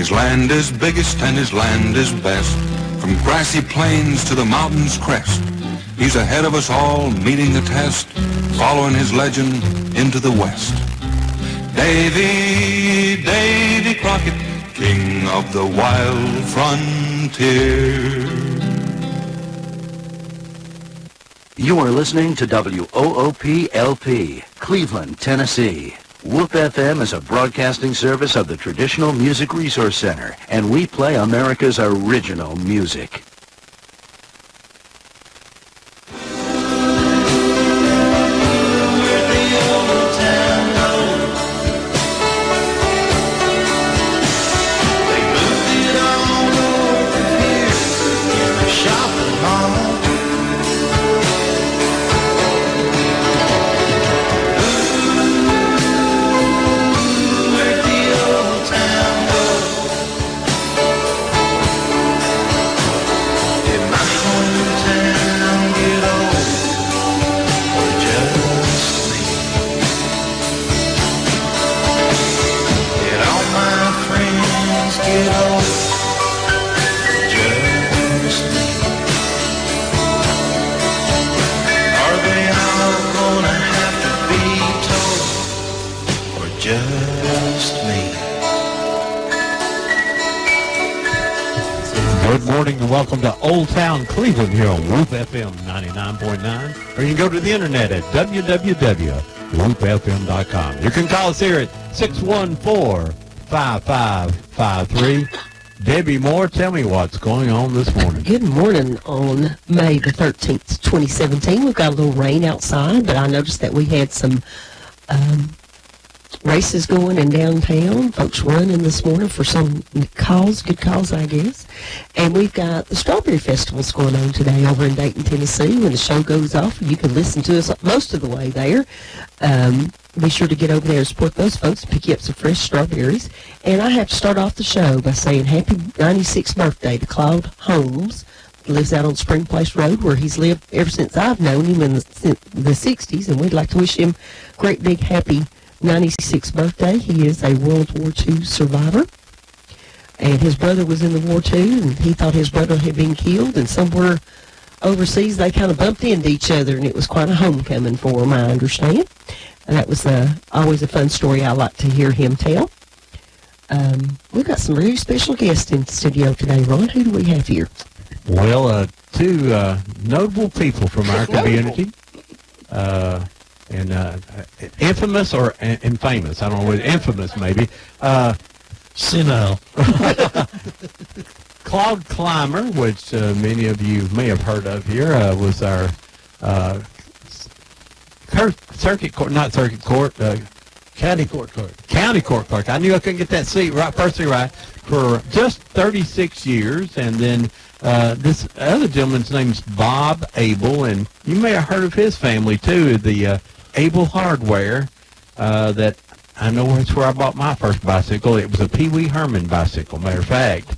His land is biggest and his land is best, from grassy plains to the mountain's crest. He's ahead of us all, meeting the test, following his legend into the west. Davy, Davy Crockett, king of the wild frontier. You are listening to WOOP-LP, Cleveland, Tennessee. WOOP FM is a broadcasting service of the Traditional Music Resource Center, and we play America's original music. Good morning and welcome to Old Town Cleveland here on WOOP FM 99.9, or you can go to the internet at www.woopfm.com. You can call us here at 614-5553. Debbie Moore, tell me what's going on this morning. Good morning on May the 13th, 2017. We've got a little rain outside, but I noticed that we had some races going in downtown, folks running this morning for some cause, good cause, I guess. And we've got the Strawberry Festivals going on today over in Dayton, Tennessee. When the show goes off, you can listen to us most of the way there. Be sure to get over there and support those folks and pick you up some fresh strawberries. And I have to start off the show by saying happy 96th birthday to Claude Holmes. He lives out on Spring Place Road, where he's lived ever since I've known him in the 60s, and we'd like to wish him great big happy 96th birthday. He is a World War II survivor, and his brother was in the war too, and he thought his brother had been killed, and somewhere overseas they kind of bumped into each other, and it was quite a homecoming for him, I understand. And that was always a fun story I like to hear him tell. We've got some really special guests in the studio today, Ron. Who do we have here? Well, two notable people from our community. And infamous or infamous, I don't know, infamous maybe. Senile. Claude Climer, which many of you may have heard of here, was our County court clerk. County court clerk. I knew I couldn't get that seat right, firstly right, for just 36 years, and then this other gentleman's name's Bob Abel, and you may have heard of his family too, the Abel Hardware, that I know it's where I bought my first bicycle. It was a Pee Wee Herman bicycle, matter of fact.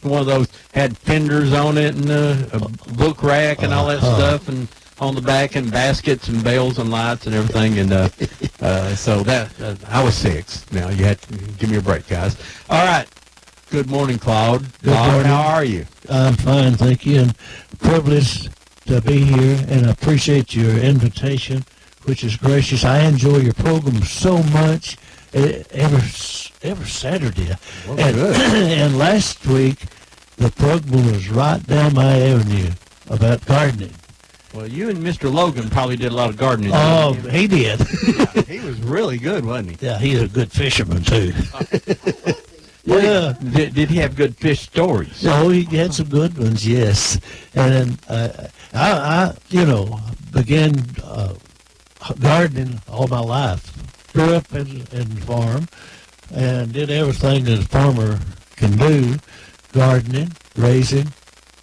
One of those had fenders on it and a book rack and all that stuff, and on the back, and baskets and bells and lights and everything. And so that I was 6. Now you had to give me a break, guys. All right. Good morning, Claude. Good morning. How are you? I'm fine, thank you, and privileged to be here, and I appreciate your invitation, which is gracious. I enjoy your program so much every Saturday. Well, good. And last week, the program was right down my avenue about gardening. Well, you and Mr. Logan probably did a lot of gardening. Oh, he did. Yeah, he was really good, wasn't he? Yeah, he's a good fisherman, too. Yeah. Did he have good fish stories? Oh, he had some good ones, yes. And I began gardening all my life. Grew up in the farm and did everything that a farmer can do. Gardening, raising,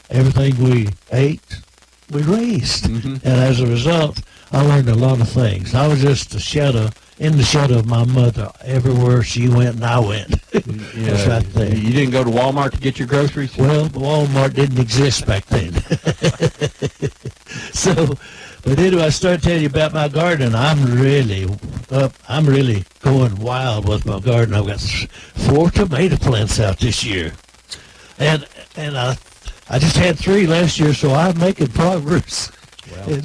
everything we ate, we raised. Mm-hmm. And as a result, I learned a lot of things. I was just in the shadow of my mother. Everywhere she went, and I went. Yeah, that's right there. You didn't go to Walmart to get your groceries? Well, Walmart didn't exist back then. But anyway, I started telling you about my garden. I'm really I'm really going wild with my garden. I've got 4 tomato plants out this year, and I just had 3 last year, so I'm making progress. Well.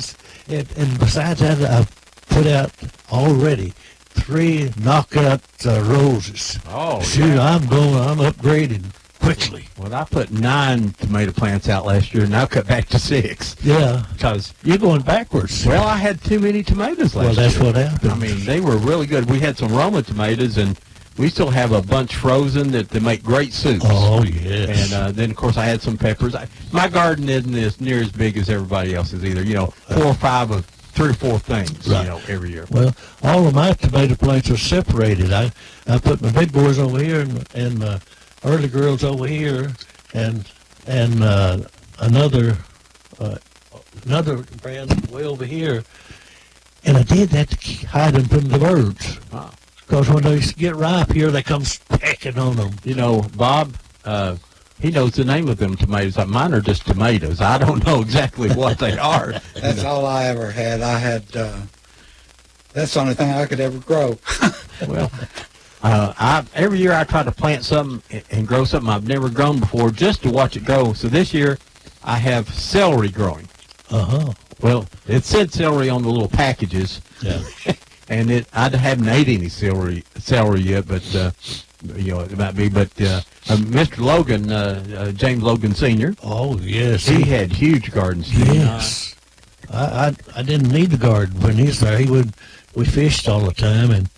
And besides that, I've put out already 3 knockout roses. Oh, shoot! yeah. I'm upgrading quickly. Well, I put 9 tomato plants out last year, and now cut back to 6. Yeah, Because, you're going backwards. well, I had too many tomatoes last year. Well, that's what happened. I mean, they were really good. We had some Roma tomatoes, and we still have a bunch frozen that make great soups. Oh, yes. And then, of course, I had some peppers. My garden isn't as near as big as everybody else's either. 4 or 5 of 3 or 4 things, Right. every year. Well, all of my tomato plants are separated. I put my big boys over here and my early girls over here, and another brand way over here. And I did that to hide them from the birds. Wow. Because when they get ripe here, they come pecking on them. Bob, he knows the name of them tomatoes. Mine are just tomatoes. I don't know exactly what they are. That's all I ever had. I had, that's the only thing I could ever grow. Well, every year I try to plant something and grow something I've never grown before just to watch it grow. So this year I have celery growing. Uh-huh. Well, it said celery on the little packages. Yeah. And I haven't ate any celery yet, but it might be. But Mr. Logan, James Logan Sr., Oh, yes. he had huge gardens. Yes. I didn't need the garden when he's there. We fished all the time, and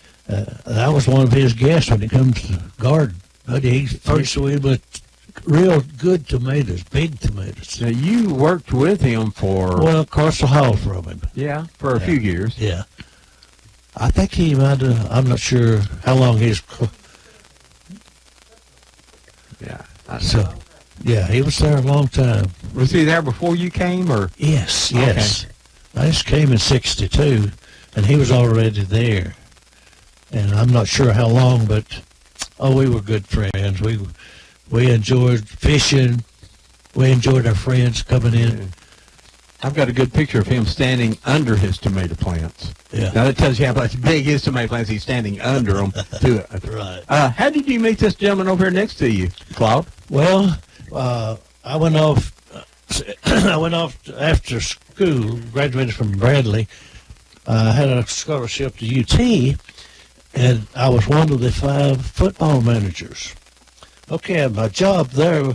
I was one of his guests when it comes to the garden. But he's first with real good tomatoes, big tomatoes. Now, you worked with him for Well, across the hall from him. for a few years. Yeah. I think he might have, I'm not sure how long he's, Yeah. so, yeah, he was there a long time. Was he there before you came, or? Yes. I just came in 62, and he was already there. And I'm not sure how long, but, we were good friends. We enjoyed fishing. We enjoyed our friends coming in. I've got a good picture of him standing under his tomato plants. Yeah. Now that tells you how much big his tomato plants. He's standing under them. Right. How did you meet this gentleman over here next to you, Claude? Well, I went off. I went off after school. Graduated from Bradley. I had a scholarship to UT, and I was one of the 5 football managers. Okay, my job there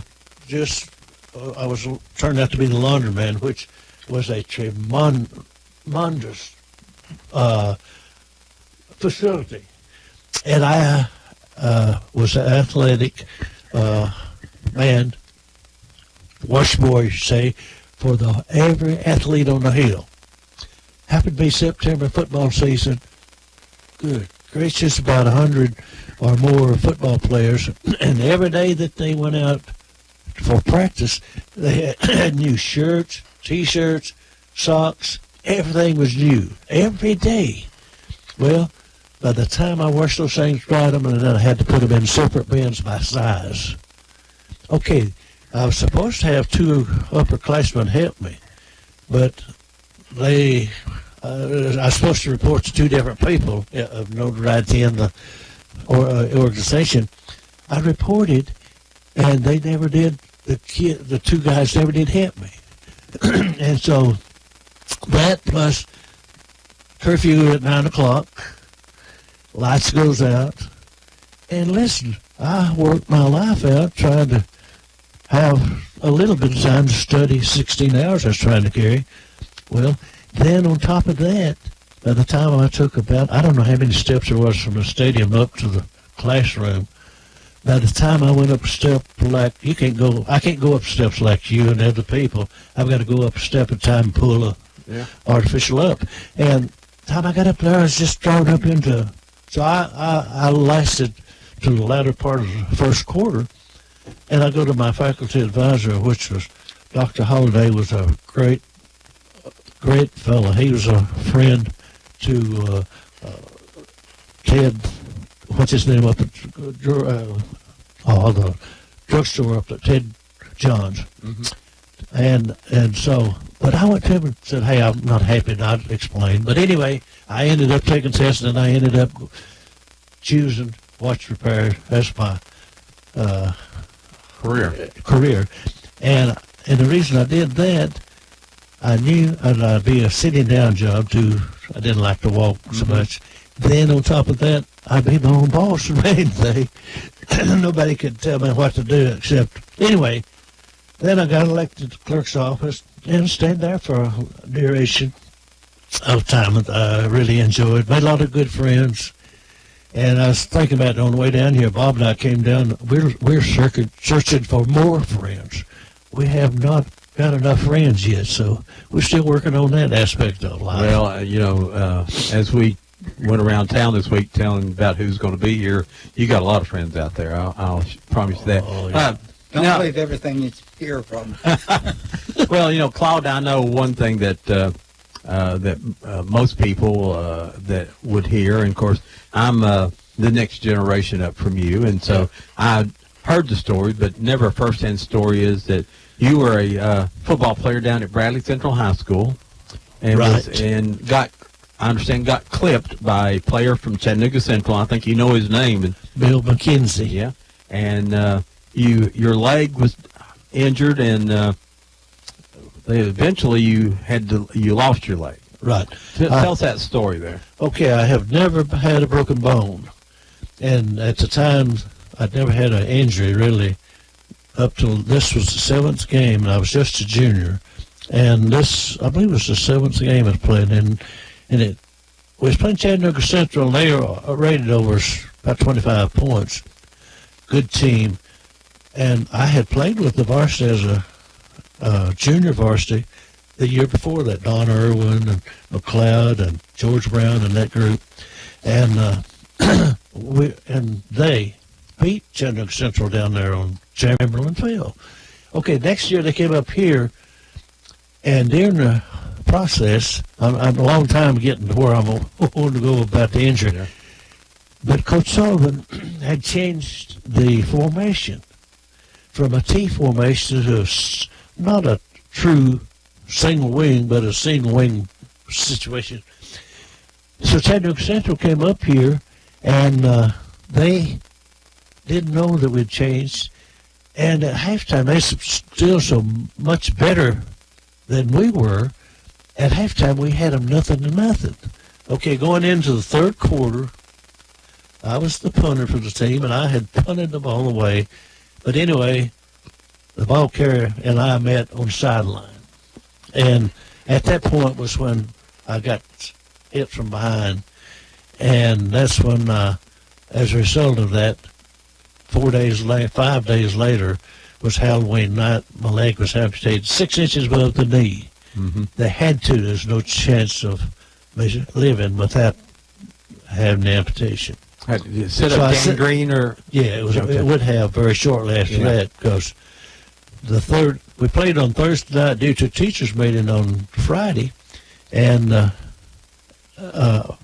I was turned out to be the laundryman, which was a tremendous facility. And I was an athletic man, wash boy, you say, for every athlete on the hill. Happened to be September football season. Good gracious, about 100 or more football players. And every day that they went out for practice, they had new shirts, T-shirts, socks. Everything was new every day. Well, by the time I washed those things, dried them, and then I had to put them in separate bins by size. Okay, I was supposed to have 2 upperclassmen help me, but I was supposed to report to 2 different people of notoriety in the organization. I reported, and they never did. The 2 guys never did help me, and so that plus curfew at 9 o'clock, lights goes out, and listen, I worked my life out trying to have a little bit of time to study 16 hours I was trying to carry. Well, then on top of that, by the time I took about, I don't know how many steps there was from the stadium up to the classroom. By the time I went up a step like, I can't go up steps like you and other people. I've got to go up a step at a time and pull a artificial up. And the time I got up there, I was just drawn up into, so I lasted to the latter part of the first quarter. And I go to my faculty advisor, which was Dr. Holliday, was a great fellow. He was a friend to Ted, what's his name up at the drugstore up at Ted John's. Mm-hmm. And so, but I went to him and said, hey, I'm not happy, and I explained. But anyway, I ended up taking tests, and I ended up choosing watch repair as my career. And the reason I did that, I knew it'd be a sitting down job too. I didn't like to walk so much. Then on top of that, I'd be my own boss and anything. Nobody could tell me what to do except, anyway, then I got elected to the clerk's office and stayed there for a duration of time that I really enjoyed. Made a lot of good friends. And I was thinking about it on the way down here. Bob and I came down. We're searching for more friends. We have not got enough friends yet, so we're still working on that aspect of life. Well, as we went around town this week telling about who's going to be here, you got a lot of friends out there. I'll promise you that. Oh, yeah. Don't believe everything you hear from. Well, Claude, I know one thing that most people that would hear, and of course, I'm the next generation up from you, and so I heard the story, but never a first-hand story, is that you were a football player down at Bradley Central High School, and I understand got clipped by a player from Chattanooga Central. I think you know his name. And Bill McKenzie. Yeah, and your leg was injured, and eventually you lost your leg. Right. Tell us that story there. Okay, I have never had a broken bone. And at the time, I'd never had an injury, really, up till this was the 7th game, and I was just a junior. And this, I believe, was the 7th game I played in. And we was playing Chattanooga Central, and they were rated over about 25 points. Good team. And I had played with the varsity as a junior varsity the year before that, Don Irwin and McLeod and George Brown and that group. And they beat Chattanooga Central down there on Chamberlain Field. Okay, next year they came up here, and during the process, I'm a long time getting to where I'm going to go about the injury. Yeah. But Coach Sullivan had changed the formation from a T formation to not a true single wing, but a single wing situation. So Chattanooga Central came up here, and they didn't know that we'd changed. And at halftime, they still so much better than we were. At halftime, we had them 0-0. Okay, going into the third quarter, I was the punter for the team, and I had punted the ball away. But anyway, the ball carrier and I met on the sideline. And at that point was when I got hit from behind. And that's when, as a result of that, 5 days later, was Halloween night. My leg was amputated 6 inches above the knee. Mm-hmm. They had to. There's no chance of me living without having the amputation. Set up gangrene or? Yeah, it would have very shortly after that, because we played on Thursday night due to a teachers meeting on Friday, and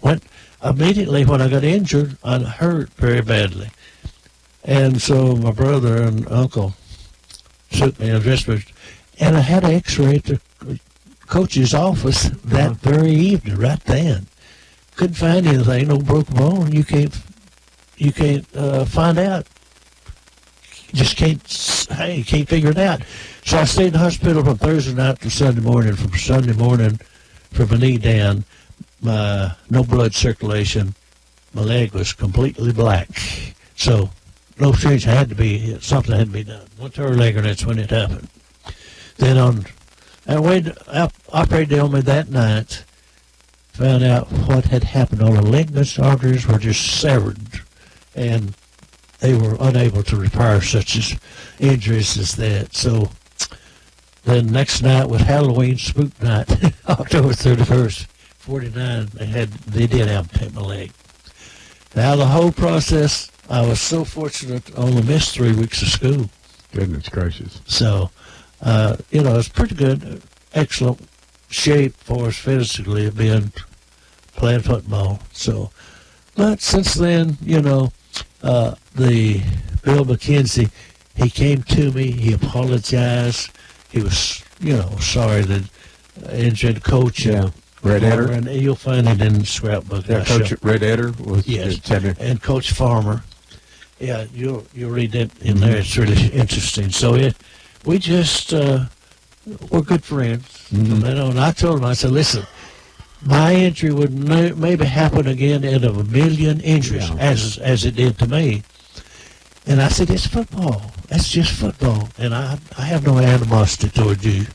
went immediately when I got injured. I hurt very badly, and so my brother and uncle took me and dressed me, and I had an X-ray at the coach's office that very evening, right then. Couldn't find anything, no broken bone. You can't find out. Just can't figure it out. So I stayed in the hospital from Thursday night to Sunday morning. From Sunday morning, from my knee down, no blood circulation. My leg was completely black. So no change something had to be done. Went to her leg, and that's when it happened. Then I operated on me that night. Found out what had happened. All the ligaments, arteries were just severed, and they were unable to repair such injuries as that. So then next night was Halloween spook night, October 31st, 49, they did amputate my leg. Now the whole process, I was so fortunate to only miss 3 weeks of school. Goodness gracious. So, it's pretty good, excellent shape for us physically, playing football. So, but since then, the Bill McKenzie, he came to me, he apologized, he was, sorry that injured coach. Red Etter. And you'll find it in the scrapbook. Yeah, Coach Red Etter was and Coach Farmer. Yeah, you'll read that in there. It's really interesting. So we just we're good friends. Mm-hmm. And I told him, I said, listen, my injury would maybe happen again in a million injuries, as it did to me. And I said, it's football. That's just football. And I have no animosity toward you.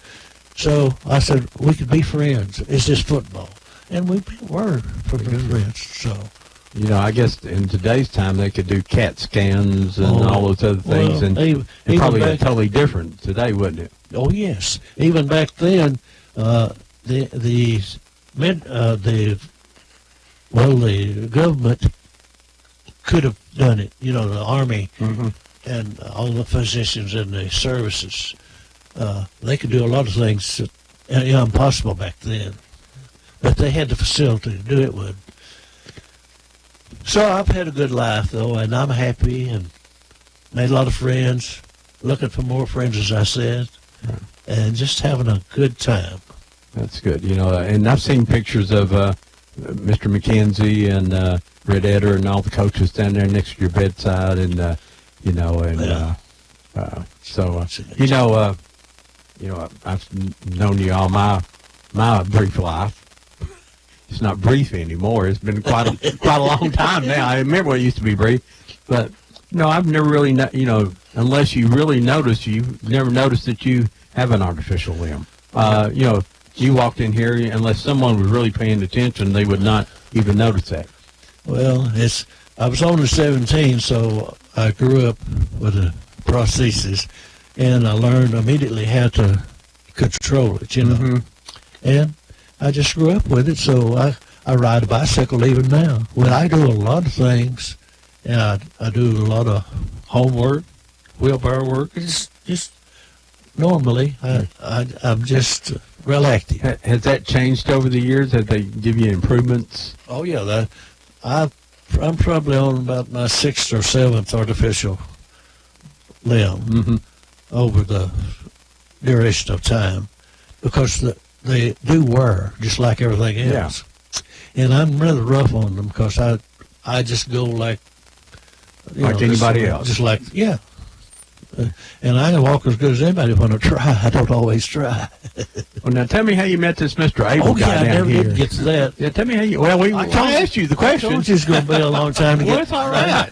So I said, we could be friends. It's just football. And we were friends. So, I guess in today's time they could do CAT scans and all those other things. Well, and probably totally different today, wouldn't it? Oh, yes. Even back then, the government could have done it. The Army and all the physicians in the services, they could do a lot of things impossible back then. But they had the facility to do it with. So I've had a good life, though, and I'm happy and made a lot of friends, looking for more friends, as I said, and just having a good time. That's good. And I've seen pictures of Mr. McKenzie and Red Etter and all the coaches down there next to your bedside, and I've known you all my brief life. It's not brief anymore. It's been quite a long time now. I remember when it used to be brief, but I've never really unless you really notice, you've never noticed that you have an artificial limb. You walked in here, unless someone was really paying attention, they would not even notice that. Well, I was only 17, so I grew up with a prosthesis, and I learned immediately how to control it, And I just grew up with it, so I ride a bicycle even now. Well, I do a lot of things, and I do a lot of homework, wheelbarrow work. It's just normally, I'm just real active. Has that changed over the years? Have they give you improvements? Oh, yeah. I'm probably on about my 6th or 7th artificial limb over the duration of time, because they do wear just like everything else. Yeah. And I'm rather rough on them because I just go like anybody else. Just like, and I can walk as good as anybody when I try. I don't always try. Well, now tell me how you met this Mr. Abel guy I down never here. did get to that. Yeah, tell me how you. Well, I asked you the question. I told you it's going to be a long time to get. Well, it's all right.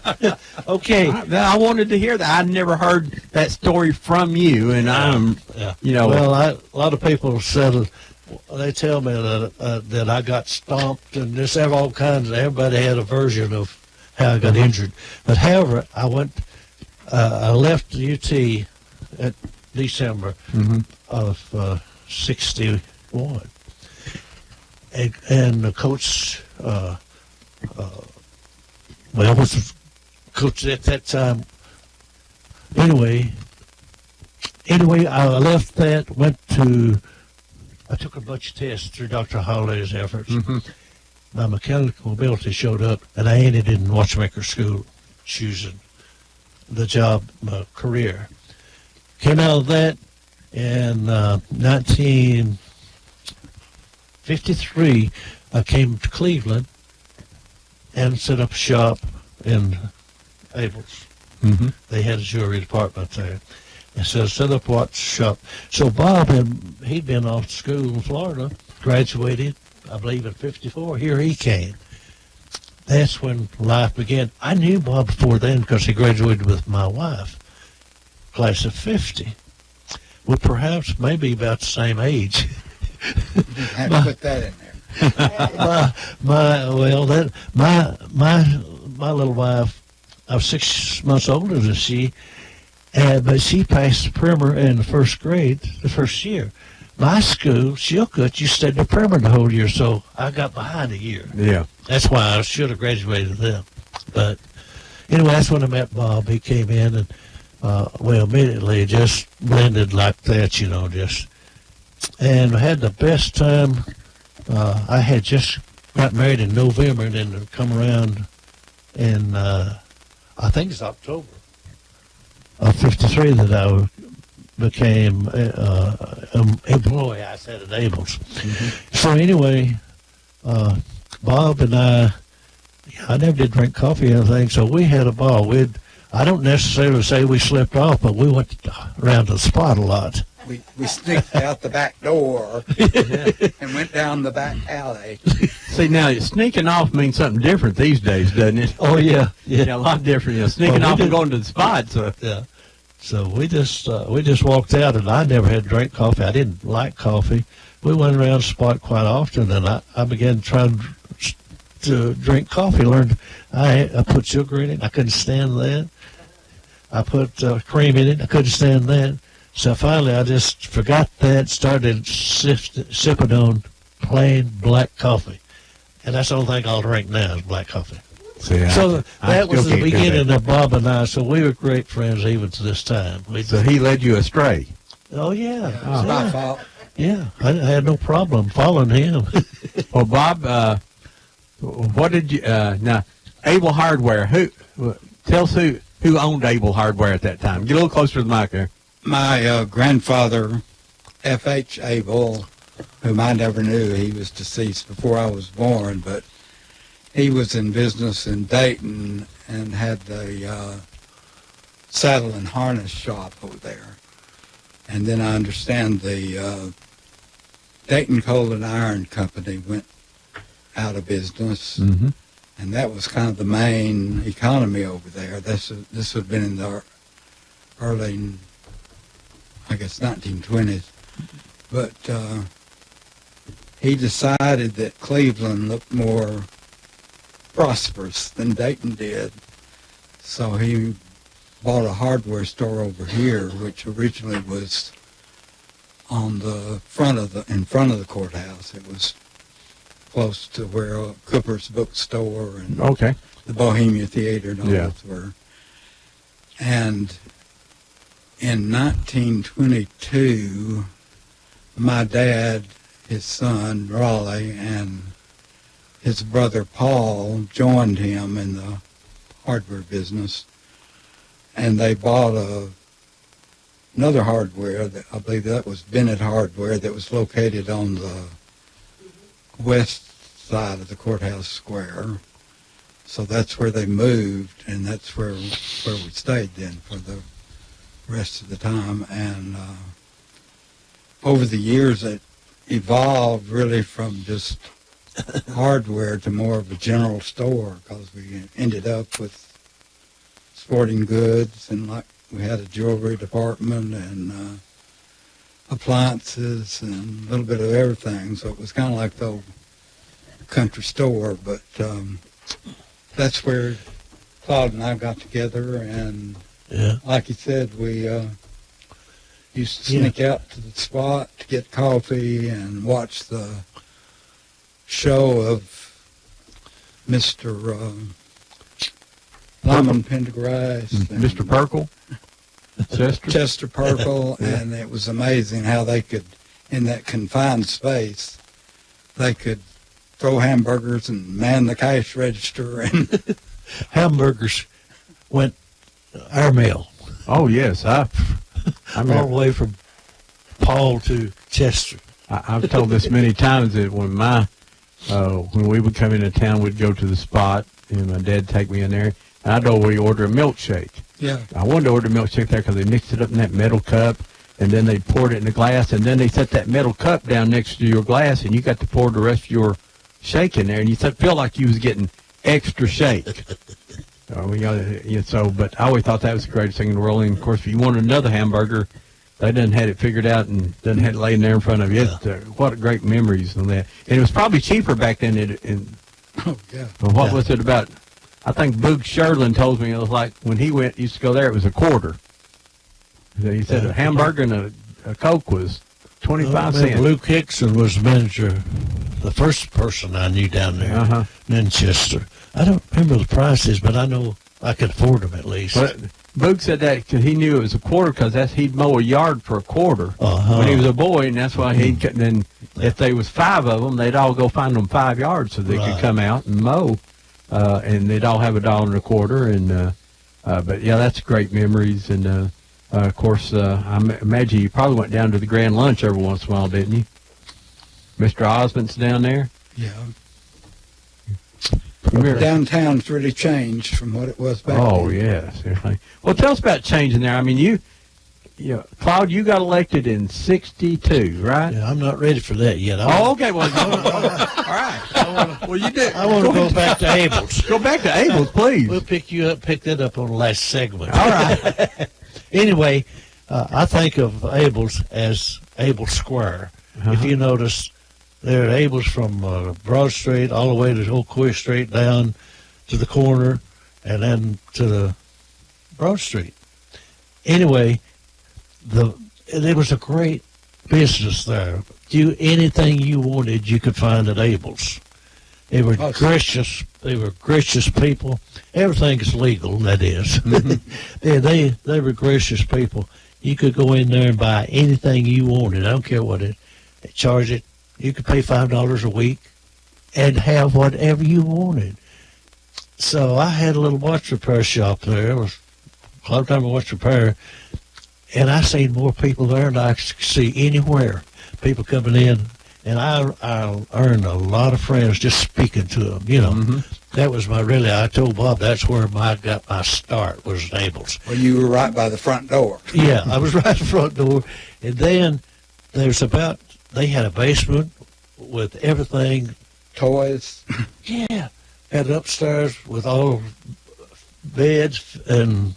Okay. I wanted to hear that. I'd never heard that story from you, and Well, a lot of people said, they tell me that I got stomped and this, all kinds of. Everybody had a version of how I got injured. But however, I left the UT at December of 61, and the coach, was coach at that time. Anyway, I left that, I took a bunch of tests through Dr. Holliday's efforts. My mechanical ability showed up, and I ended in watchmaker school, choosing the job, career. Came out of that in 1953. I came to Cleveland and set up a shop in Abel's. They had a jewelry department there. And so I set up a watch shop. So Bob, he'd been off to school in Florida, graduated, I believe, in 54. Here he came. That's when life began. I knew Bob before then because he graduated with my wife, class of 50. Well, perhaps maybe about the same age. You have to put that in there. My little wife, I was 6 months older than she, but she passed the primer in the first grade the first year. My school, Chilcutt, you stayed the primer the whole year, so I got behind a year. Yeah. That's why I should have graduated then. But anyway, that's when I met Bob. He came in and, immediately just blended like that, and I had the best time. I had just got married in November and then come around in, I think it's October of 53 that I became employee, I said, at Abel's. So anyway, Bob and I never did drink coffee or anything, so we had a ball. I don't necessarily say we slipped off, but we went around to the spot a lot. We sneaked out the back door and went down the back alley. See, now sneaking off means something different these days, doesn't it? Oh, yeah. Yeah, a lot different. Sneaking off and going to the spot. So. Yeah. So we just walked out, and I never had drank coffee. I didn't like coffee. We went around the spot quite often, and I began trying to drink coffee. Learned I put sugar in it. I couldn't stand that. I put cream in it. I couldn't stand that. So finally, I just forgot that. Started sipping on plain black coffee, and that's the only thing I'll drink now is black coffee. See, So that was the beginning of of Bob and I. So we were great friends even to this time. So he led you astray. Oh yeah, It was my fault. yeah. I had no problem following him. Well, Bob, what did you now? Abel Hardware. Tell us who owned Abel Hardware at that time? Get a little closer to the mic there. My grandfather, F.H. Abel, whom I never knew, he was deceased before I was born, but he was in business in Dayton and had the saddle and harness shop over there. And then I understand the Dayton Coal and Iron Company went out of business, Mm-hmm. and that was kind of the main economy over there. This would have been in the early, I guess, 1920s. But he decided that Cleveland looked more prosperous than Dayton did. So he bought a hardware store over here, which originally was on the in front of the courthouse. It was close to where Cooper's bookstore and Okay. the Bohemia Theater and all Yeah. those were. And in 1922, my dad, his son, Raleigh, and his brother, Paul, joined him in the hardware business. And they bought another hardware, that I believe that was Bennett Hardware, that was located on the west side of the courthouse square. So that's where they moved, and that's where we stayed then for the rest of the time. And over the years, it evolved really from just hardware to more of a general store, because we ended up with sporting goods, and like we had a jewelry department and appliances and a little bit of everything. So it was kind of like the old country store, but that's where Claude and I got together, and Yeah. like you said, we used to sneak out to the spot to get coffee and watch the show of Mr. Lyman Pendergrass and Mr. Perkle. Chester Purple, and it was amazing how they could, in that confined space, they could throw hamburgers and man the cash register. And Hamburgers went airmail Oh yes, I all the remember. way from Paul to Chester. I've told this many times that when we would come into town, we'd go to the spot, and my dad'd take me in there, and I'd always order a milkshake. yeah, I wanted to order a milkshake there because they mixed it up in that metal cup, and then they poured it in the glass, and then they set that metal cup down next to your glass, and you got to pour the rest of your shake in there, and you felt like you was getting extra shake. But I always thought that was the greatest thing in the world. And of course, if you wanted another hamburger, they done had it figured out and done had it laying there in front of you. What a great memories on that. And it was probably cheaper back then. oh yeah, What was it about? I think Boog Sherlin told me it was like when he used to go there, it was a quarter. He said a hamburger and a Coke was 25 cents. Luke Hickson was manager, the first person I knew down there Uh-huh. in Manchester. I don't remember the prices, but I know I could afford them at least. But Boog said that because he knew it was a quarter, because he'd mow a yard for a quarter Uh-huh. when he was a boy, and that's why then if there was 5 of them, they'd all go find them 5 yards so they could Right. come out and mow, and they'd all have $1.25. And but yeah, that's great memories. And Of course, I imagine you probably went down to the Grand Lunch every once in a while, didn't you? Mr. Osmond's down there? Yeah. You remember- Downtown's really changed from what it was back Oh, then. yes. Definitely. Well, tell us about changing there. I mean, you Claude, you got elected in 62, right? Yeah, I'm not ready for that yet. Oh, okay. Well, all right. Well, you did. I want to go back to Abel's. Go back to Abel's, please. We'll pick that up on the last segment. All right. Anyway, I think of Abel's as Abel Square. If you notice, there are Abel's from Broad Street all the way to Old Queer Street down to the corner and then to the Broad Street. Anyway, it was a great business there. Anything you wanted, you could find at Abel's. They were gracious. They were gracious people. Everything is legal, that is. They were gracious people. You could go in there and buy anything you wanted. I don't care what they charge it. You could pay $5 a week and have whatever you wanted. So I had a little watch repair shop there. It was a lot of time I watched repair. And I seen more people there than I could see anywhere. People coming in, and I earned a lot of friends just speaking to them. You know, that was I told Bob that's where I got my start was at Abel's. Well, you were right by the front door. Yeah, I was right at the front door, and then they had a basement with everything. Toys. Yeah, had it upstairs with all beds and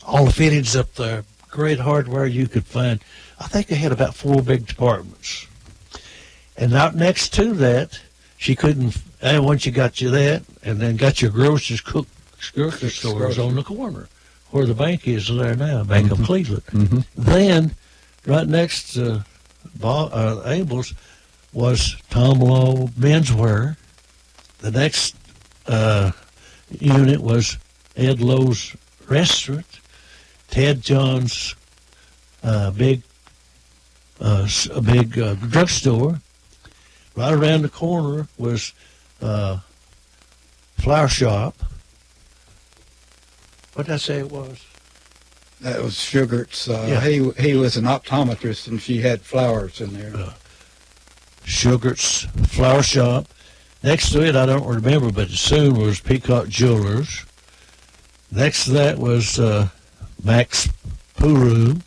all the fittings up there. Great hardware you could find. I think they had about 4 big departments. And out next to that, she couldn't, and once you got you that, and then got your grocery stores on the corner, where the bank is there now, Bank of Cleveland. Then, right next to Abel's was Tom Law Menswear. The next unit was Ed Lowe's Restaurant. Ted John's big drugstore. Right around the corner was flower shop. What did I say it was? That was Sugart's. Yeah. He was an optometrist, and she had flowers in there. Sugart's flower shop. Next to it, I don't remember, but soon was Peacock Jewelers. Next to that was Max Puru.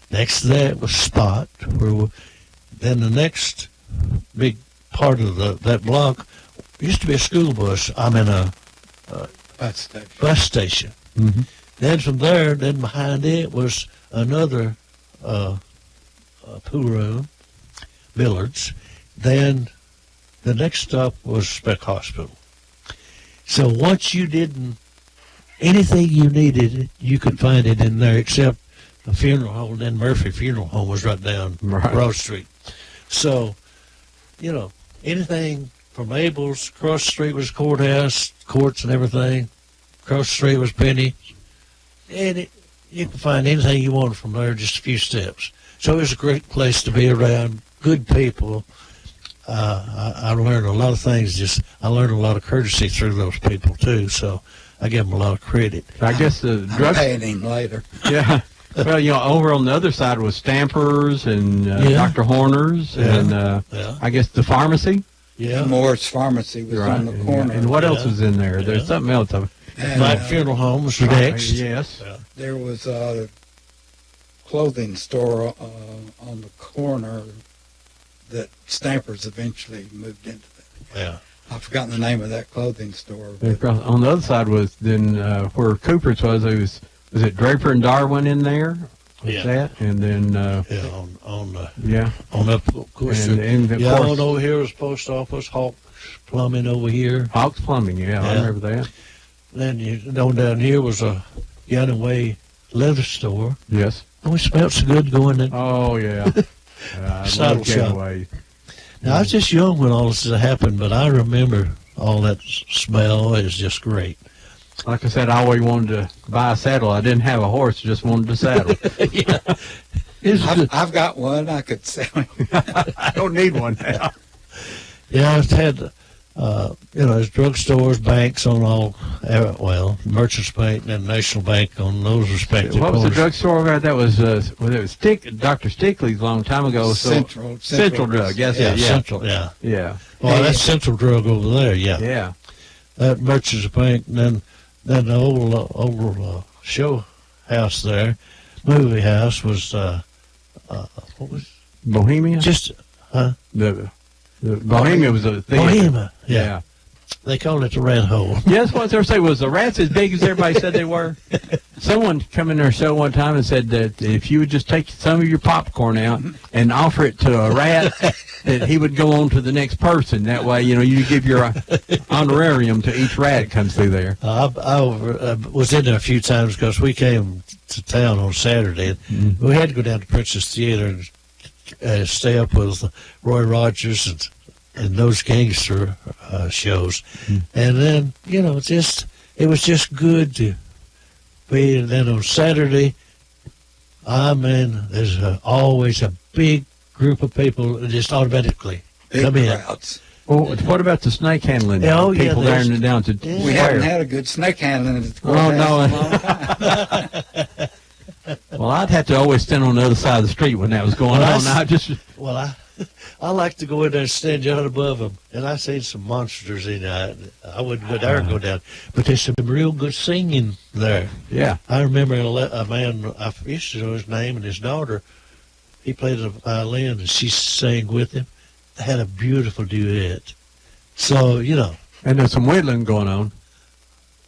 Next to that was Spot. Then the next big part of that block used to be a school bus. I'm in a bus station. Then from there, then behind it was another pool room, Billards. Then the next stop was Speck Hospital. So once you didn't, anything you needed, you could find it in there except a funeral home. Then Murphy Funeral Home was right down Broad Street. So, anything from Abel's, across the street was courthouse, courts and everything. Across the street was Penny. And you could find anything you wanted from there, just a few steps. So it was a great place to be around, good people. I learned a lot of things. I learned a lot of courtesy through those people, too. So I give them a lot of credit. I guess the drug... paying him later. Yeah. Well, over on the other side was Stampers and Dr. Horner's and I guess the pharmacy. Yeah. Moore's Pharmacy was on the corner. And what else was in there? There's something else. Black Funeral Home was next. Yes. There was a clothing store on the corner that Stampers eventually moved into. Yeah. I've forgotten the name of that clothing store. On the other side was then where Cooper's was. It was it Draper and Darwin in there? Yeah. That? And then on up course. And of course, on over here was post office. Hawks Plumbing over here. Hawks Plumbing. Yeah, I remember that. Then down here was a Galloway leather store. Yes. Oh, it smelled so good going in. Oh yeah. Saddle shop. Now I was just young when all this happened, but I remember all that smell. It was just great. Like I said, I always wanted to buy a saddle. I didn't have a horse, just wanted a saddle. I've got one I could sell. I don't need one now. Yeah, I had there's drugstores, banks on all, Merchants Bank and National Bank on those respective What was the corners. drugstore that was? It was Dr. Stickley's a long time ago. So Central Drug. Yes, Yeah, yeah. Central, yeah. Yeah. Well, that's Central Drug over there, yeah. Yeah. That Merchants Bank, and then the old show house there, movie house was, what was Bohemia? just, The Bohemia was a theater. Bohemia, yeah. Yeah. They called it the Rat Hole. Yes, what they were saying was the rats as big as everybody said they were. Someone come in their show one time and said that if you would just take some of your popcorn out and offer it to a rat, that he would go on to the next person. That way, you give your honorarium to each rat that comes through there. I was in there a few times because we came to town on Saturday. Mm-hmm. We had to go down to Princess Theater and stay up with Roy Rogers and those gangster shows. And then, it was just good to be. And then on Saturday, there's always a big group of people that just automatically come in. crowds. Well, what about the snake handling Oh, yeah, people there there's- in the down to Yeah. We haven't had a good snake handling at the Oh, no. courthouse in a long time. Well, I'd have to always stand on the other side of the street when that was going Well, on. I just Well, I like to go in there and stand out above them. And I seen some monsters in there. I wouldn't go there and go down. But there's some real good singing there. yeah. I remember a man, I used to know his name, and his daughter, he played the violin, and she sang with him. They had a beautiful duet. So, And there's some whittling going on.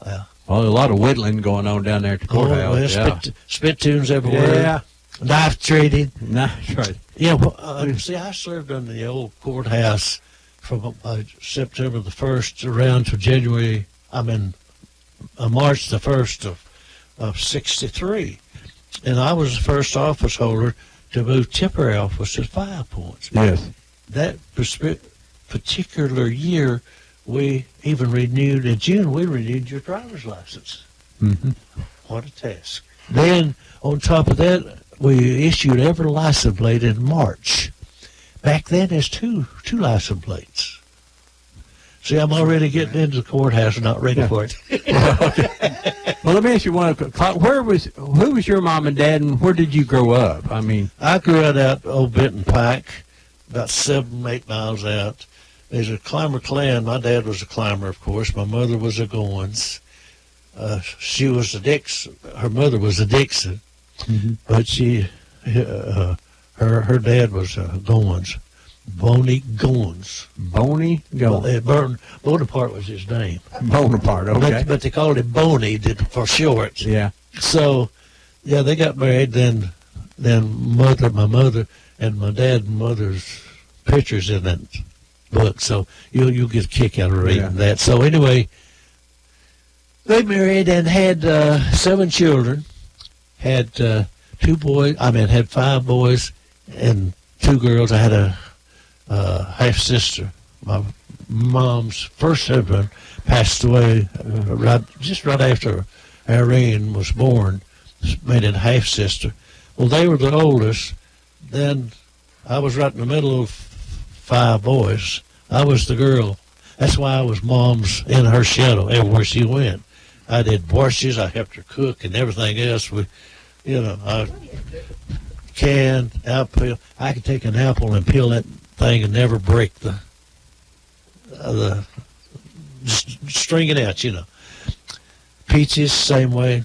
Yeah. Well, a lot of whittling going on down there at the courthouse. Yeah. spittoons everywhere. Yeah. Knife trading. No, that's right. Yeah, see, I served in the old courthouse from September the 1st around to March the 1st of 63. And I was the first office holder to move temporary office to 5 Points. Yes. That particular year, we even renewed, in June, we renewed your driver's license. Mm-hmm. What a task. Then, on top of that, we issued every license plate in March. Back then, there's two license plates. See, I'm already getting into the courthouse and not ready for it. Well, let me ask you one. Who was your mom and dad, and where did you grow up? I mean, I grew up out Old Benton Pike, about 7-8 miles out. There's a Climer clan. My dad was a Climer, of course. My mother was a Goins. She was a Dixon. Her mother was a Dixon, but her dad was a Goins. Boney Goins. Boney Goins. Bonaparte was his name. Bonaparte, okay. But they called him Boney for short. Yeah. So, yeah, they got married. Then my mother and my dad and mother's pictures in that book. So you'll get a kick out of reading that. So anyway, they married and had 7 children. Had 2 boys. Had 5 boys and 2 girls. I had a half sister. My mom's first husband passed away right after Irene was born. Made it a half sister. Well, they were the oldest. Then I was right in the middle of 5 boys. I was the girl. That's why I was mom's in her shadow everywhere she went. I did washes. I helped her cook and everything else. I can apple. I could take an apple and peel that thing and never break the just string it out. Peaches same way.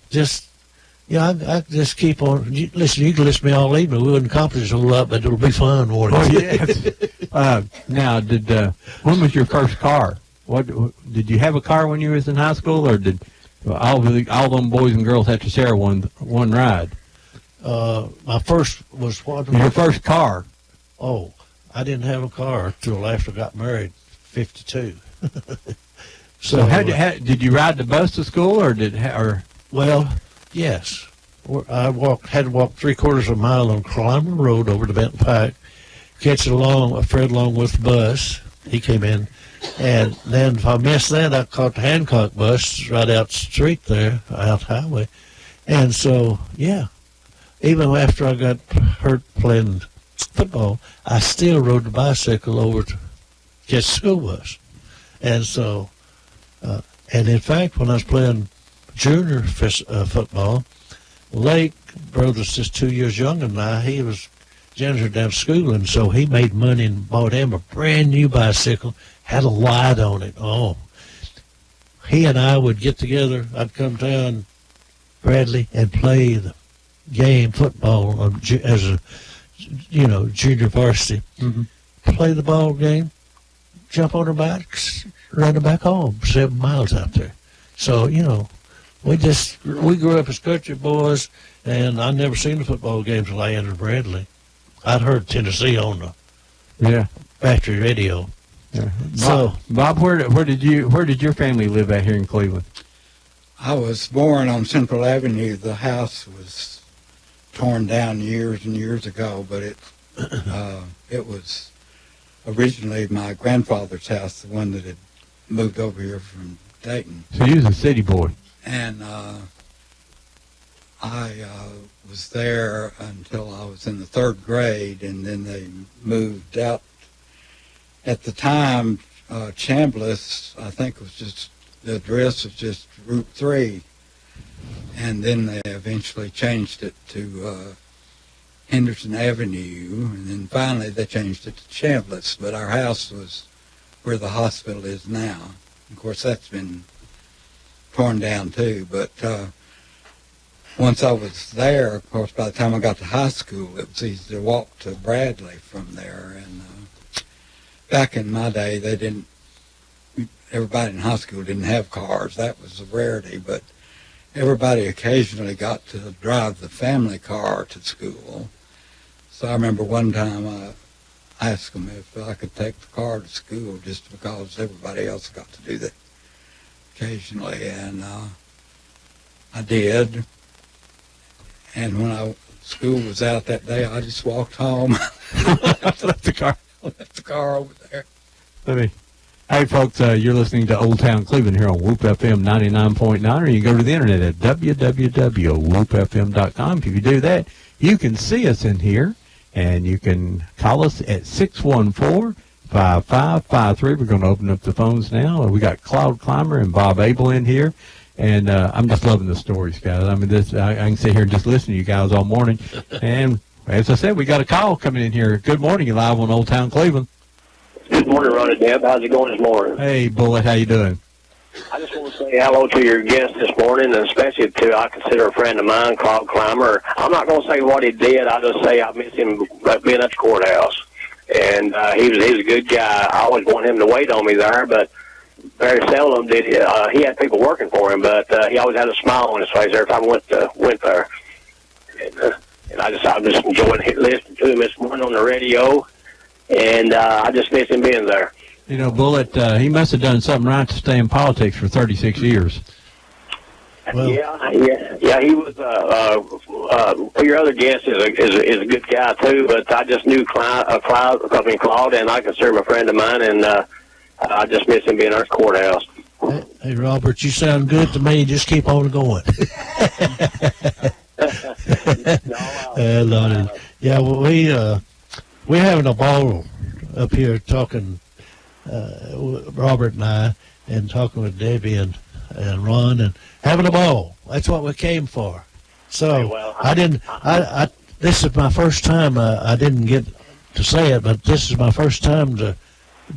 I just keep on. Listen, you can listen to me all evening. We wouldn't accomplish a whole lot, but it'll be fun. Oh, yes. Now, when was your first car? What did you have a car when you was in high school, or did all them boys and girls have to share one ride? My first was what? Your first car? Oh, I didn't have a car till after I got married, 52. So did you ride the bus to school, or? Well, yes. I had to walk 3/4 of a mile on Climer Road over to Benton Pike, catch a Fred Longworth bus. He came in, and then if I missed that, I caught the Hancock bus right out the street there, out highway. And so, yeah, even after I got hurt playing football, I still rode the bicycle over to catch the school bus. And so, and in fact, when I was playing junior football, Lake, brother's just 2 years younger than I, he was janitor down at school, and so he made money and bought him a brand new bicycle, had a light on it. Oh, he and I would get together. I'd come down, Bradley, and play the game football as a, junior varsity. Mm-hmm. Play the ball game, jump on our bikes, run it back home, 7 miles out there. So, we grew up as country boys, and I never seen the football games till I entered Bradley. I'd heard Tennessee on the factory radio. Yeah. So, Bob, where did your family live at here in Cleveland? I was born on Central Avenue. The house was torn down years and years ago, but it was originally my grandfather's house, the one that had moved over here from Dayton. So you was a city boy. And I was there until I was in the 3rd grade, and then they moved out. At the time, Chambliss, I think, the address was just Route 3, and then they eventually changed it to Henderson Avenue, and then finally they changed it to Chambliss, but our house was where the hospital is now. Of course, that's been torn down too, but once I was there, of course, by the time I got to high school, it was easy to walk to Bradley from there. And back in my day, everybody in high school didn't have cars. That was a rarity, but everybody occasionally got to drive the family car to school. So I remember one time I asked them if I could take the car to school just because everybody else got to do that occasionally, and I did. And when school was out that day, I just walked home. Left the car. Left the car over there. Hey, folks, you're listening to Old Town Cleveland here on Whoop FM 99.9, or you can go to the internet at www.whoopfm.com. If you do that, you can see us in here, and you can call us at 614-5553. We're going to open up the phones now. We got Claude Climer and Bob Abel in here. And I'm just loving the stories, guys. I mean, I can sit here and just listen to you guys all morning. And as I said, we got a call coming in here. Good morning. You're live on Old Town Cleveland. Good morning, Ron and Deb. How's it going this morning? Hey, Bullet. How you doing? I just want to say hello to your guest this morning, and especially to, I consider a friend of mine, Claude Climer. I'm not going to say what he did. I'll just say I miss him being at the courthouse. And he was a good guy. I always wanted him to wait on me there, but very seldom did he. He had people working for him, but he always had a smile on his face every time I went there. And I'm just enjoying listening to him this morning on the radio, and I just miss him being there. You know, Bullet, he must have done something right to stay in politics for 36 years. Well, yeah. He was. Your other guest is a good guy too, but I just knew Claude, and I consider him a friend of mine, and I just miss him being at our courthouse. Hey, Robert, you sound good to me. Just keep on going. Yeah, well, we're having a ball up here talking, Robert and I, and talking with Debbie and Ron, and having a ball. That's what we came for. So this is my first time. I didn't get to say it, but this is my first time to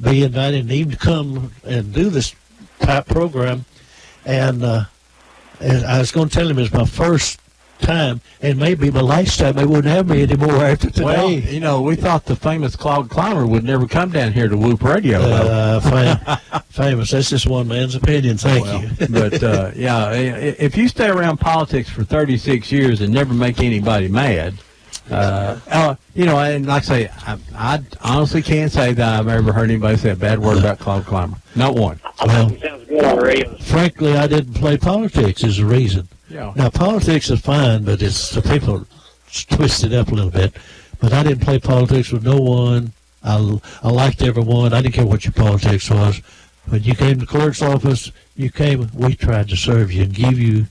be invited and even to come and do this type program. And I was going to tell him it's my first time, and maybe my last time they wouldn't have me anymore after today. Well, you know, we thought the famous Claude Climer would never come down here to Whoop Radio. Famous. That's just one man's opinion. Thank you. But, yeah, if you stay around politics for 36 years and never make anybody mad, you know, and like I say, I honestly can't say that I've ever heard anybody say a bad word about Claude Climer. Not one. Well, Sounds good on the radio. frankly, I didn't play politics is the reason. Yeah. Now, politics is fine, but it's the people twist it up a little bit. But I didn't play politics with no one. I liked everyone. I didn't care what your politics was. When you came to the clerk's office, we tried to serve you and give you,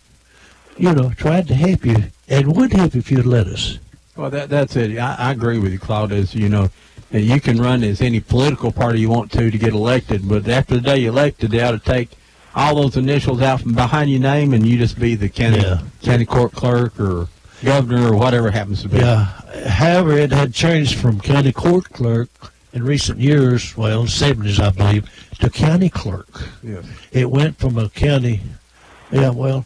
tried to help you and would help you if you'd let us. Well, that's it. I agree with you, Claude. As you know, And you can run as any political party you want to get elected, but after the day you're elected, they ought to take all those initials out from behind your name, and you just be the county court clerk or governor or whatever it happens to be. Yeah. However, it had changed from county court clerk in recent years, well, 70s, I believe, to county clerk. Yes. It went from a county, to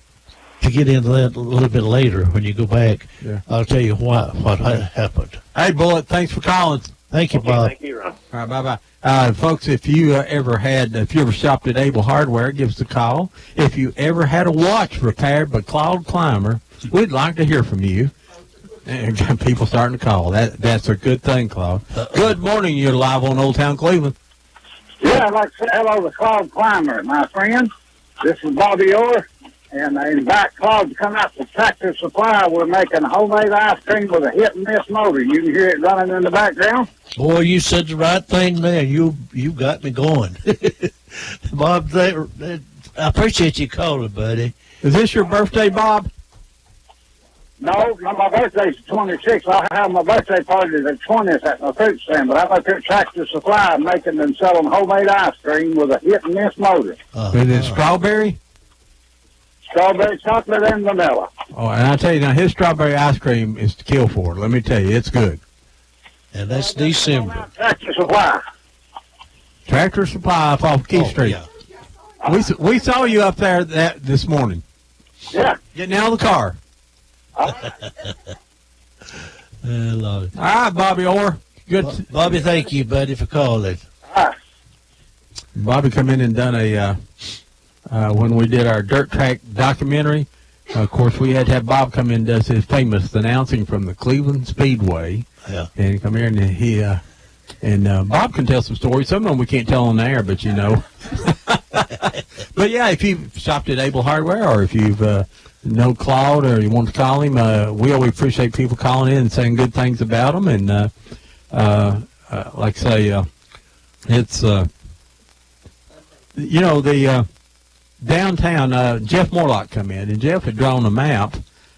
get into that a little bit later when you go back, I'll tell you what happened. Hey, Bullet, thanks for calling. Thank you, Bob. Thank you, Ron. All right, bye-bye. Folks, if you ever shopped at Abel Hardware, give us a call. If you ever had a watch repaired by Claude Climer, we'd like to hear from you. And got people starting to call. That's a good thing, Claude. Good morning. You're live on Old Town Cleveland. Yeah, I'd like to say hello to Claude Climer, my friend. This is Bobby Orr, and I invite Claude to come out to Tractor Supply. We're making homemade ice cream with a hit-and-miss motor. You can hear it running in the background. Boy, you said the right thing there. You got me going. Bob, I appreciate you calling, buddy. Is this your birthday, Bob? No, my birthday's the 26th. I'll have my birthday party the 20th at my fruit stand, but I'm up here at Tractor Supply making and selling homemade ice cream with a hit-and-miss motor. Is it strawberry? Strawberry, chocolate, and vanilla. Oh, and I tell you now, his strawberry ice cream is to kill for. Let me tell you, it's good. And that's December. Tractor Supply. Tractor Supply off of Key Street. Yeah. We saw you up there this morning. Yeah. Getting out of the car. I love it. All right, Bobby Orr. Good. Bobby, thank you, buddy, for calling. Bobby come in and done when we did our dirt track documentary. Of course, we had to have Bob come in and does his famous announcing from the Cleveland Speedway. Yeah. And he come here and Bob can tell some stories. Some of them we can't tell on the air, but you know. But yeah, if you've shopped at Abel Hardware or if you've know Claude or you want to call him, we always appreciate people calling in and saying good things about him. And like I say, it's the downtown. Jeff Morlock come in, and Jeff had drawn a map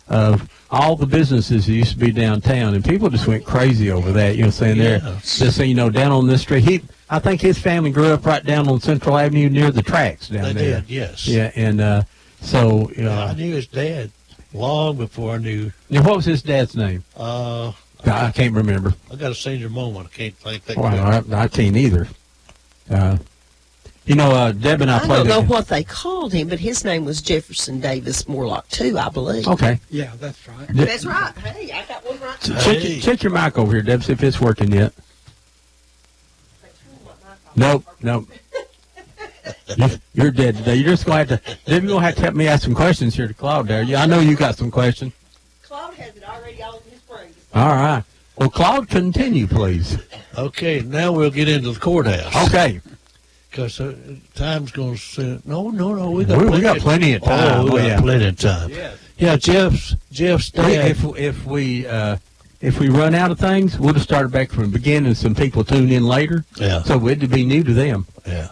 of all the businesses that used to be downtown, and people just went crazy over that. You know, saying there, just so you know, down on this street. I think his family grew up right down on Central Avenue near the tracks down there. They did, yes. Yeah, and so I knew his dad long before I knew. Now, what was his dad's name? I I can't remember. got a senior moment. I can't think that. Well, I can't either. Deb and I I played. don't know what they called him, but his name was Jefferson Davis Morlock, too, I believe. Okay. Yeah, that's right. That's right. Hey, I got one right. Check your mic over here, Deb, see if it's working yet. Nope. You're dead today. You're just going to have to, Deb, you're going to have to help me ask some questions here to Claude there. Yeah, I know you got some questions. Claude has it already all in his brain. All right. Well, Claude, continue, please. Okay, now we'll get into the courthouse. Okay. Because time's going to... No, we got plenty of time. Oh, we got plenty of time. Yeah, Jeff's dad... If we run out of things, we'll just start back from the beginning. Some people tune in later. Yeah. So it'd be new to them. Yeah.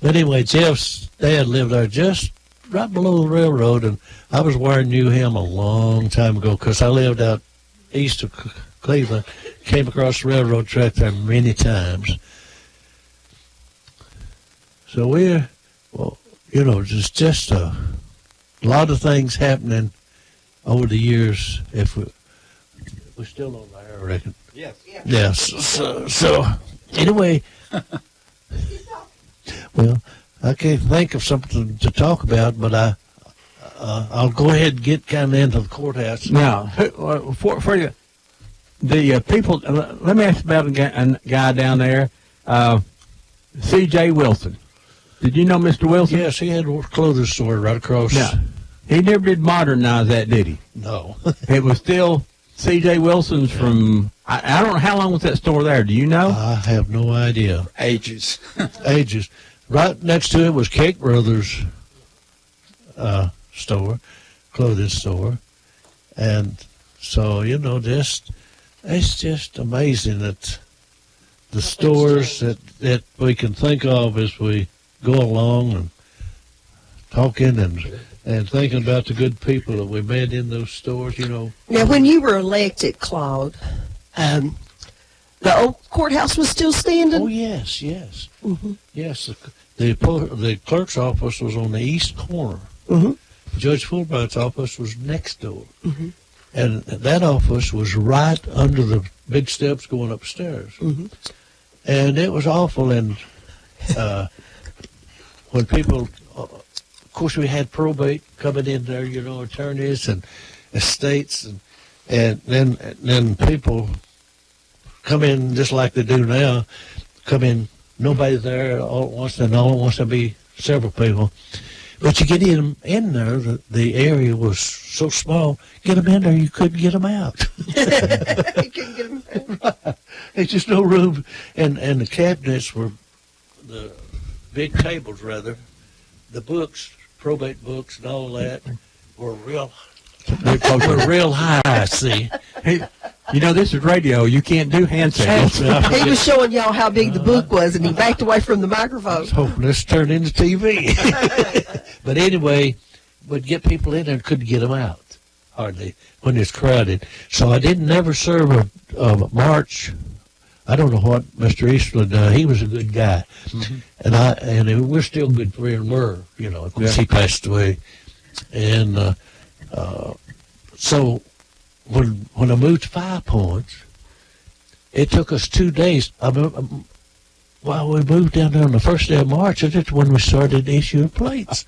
But anyway, Jeff's dad lived there just right below the railroad, and I was where I knew him a long time ago because I lived out east of Cleveland, came across the railroad track there many times. So there's just a lot of things happening over the years. If we're still on there, I reckon. Yes. Yes. So anyway, well, I can't think of something to talk about, but I'll go ahead and get kind of into the courthouse. Now, for you, the people, let me ask about a guy down there, C.J. Wilson. Did you know Mr. Wilson? Yes, he had a clothing store right across. Yeah. He never did modernize that, did he? No. It was still C.J. Wilson's from, I don't know, how long was that store there? Do you know? I have no idea. Ages. Ages. Right next to it was Cake Brothers store, clothing store. And so, it's just amazing that the stores that we can think of as we go along and talking and and thinking about the good people that we met in those stores, you know. Now, when you were elected, Claude, the old courthouse was still standing? Oh, yes, yes. Mm-hmm. Yes, the clerk's office was on the east corner. Mm-hmm. Judge Fulbright's office was next door. Mm-hmm. And that office was right under the big steps going upstairs. Mm-hmm. And it was awful. And when people, of course, we had probate coming in there, you know, attorneys and estates, and then people come in just like they do now, come in, nobody there all at once, and all at once there'll be several people. But you get in there, the area was so small, get them in there, you couldn't get them out. You couldn't get 'em out. There's just no room. And the cabinets were, the big tables rather, the books, probate books and all that, were real high, see. Hey, you know, this is radio. You can't do hand signals. He was showing y'all how big the book was, and he backed away from the microphone. Hoping this turned into TV. But anyway, would get people in there and couldn't get them out, hardly, when it's crowded. So I didn't never serve a march. I don't know what Mr. Eastland, he was a good guy. Mm-hmm. And we're still good friends, you know, of course he passed away. And so when I moved to 5 Points, it took us 2 days. While we moved down there on the first day of March, that's when we started issuing plates.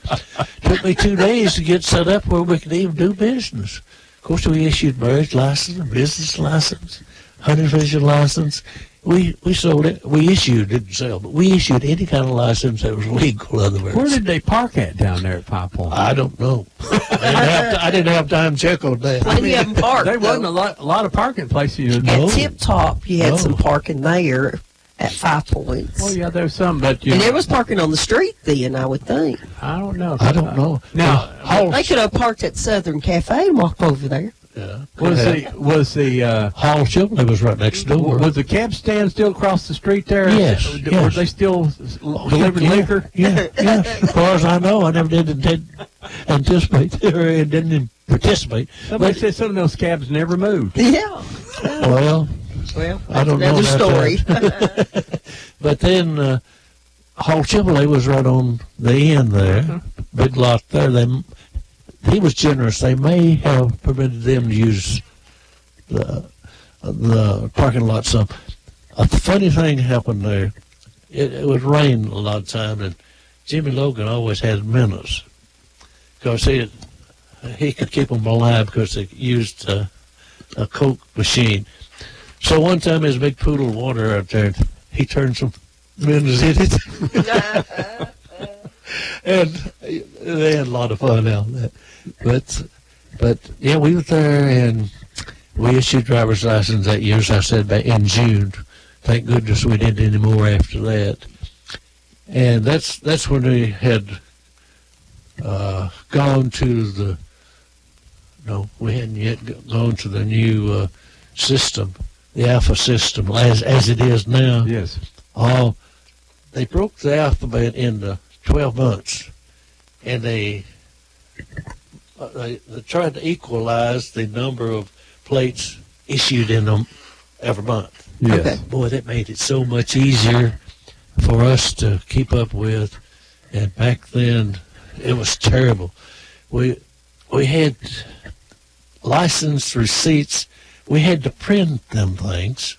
Took me 2 days to get set up where we could even do business. Of course, we issued marriage license, business license, hunting fishing license. We sold it. We issued, didn't sell, but we issued any kind of license that was legal. In other words, Where did they park at down there at 5 Points? I don't know. I didn't have time to check on that. Plenty of them parked. There wasn't a lot of parking places. At Tip Top, you had some parking there at 5 Points. Oh, yeah, there was some, but you And know, there was parking on the street then, I would think. I don't know. I don't know. Now, They could have parked at Southern Cafe and walked over there. Yeah. was the Hall Chevrolet was right next door. was the cab stand still across the street there? Yes, Were yes. they still delivering liquor? Yeah, yeah. As far as I know, I never did anticipate or didn't participate. Somebody said some of those cabs never moved. Yeah. Well, I don't know another story. that. But then Hall Chevrolet was right on the end there, big lot there. He was generous. They may have permitted them to use the parking lot some. A funny thing happened there. It was rain a lot of time, and Jimmy Logan always had minnows because he could keep them alive because they used a Coke machine. So one time there's a big pool of water out there, and he turned some minnows in it. And they had a lot of fun out of that. But yeah, we were there, and we issued driver's license that year, as I said, back in June. Thank goodness we didn't anymore after that. And that's when we had gone to we hadn't yet gone to the new system, the Alpha system, as it is now. Yes. They broke the alphabet into 12 months, and they tried to equalize the number of plates issued in them every month. Yes. Okay. Boy, that made it so much easier for us to keep up with. And back then, it was terrible. We had license receipts. We had to print them things,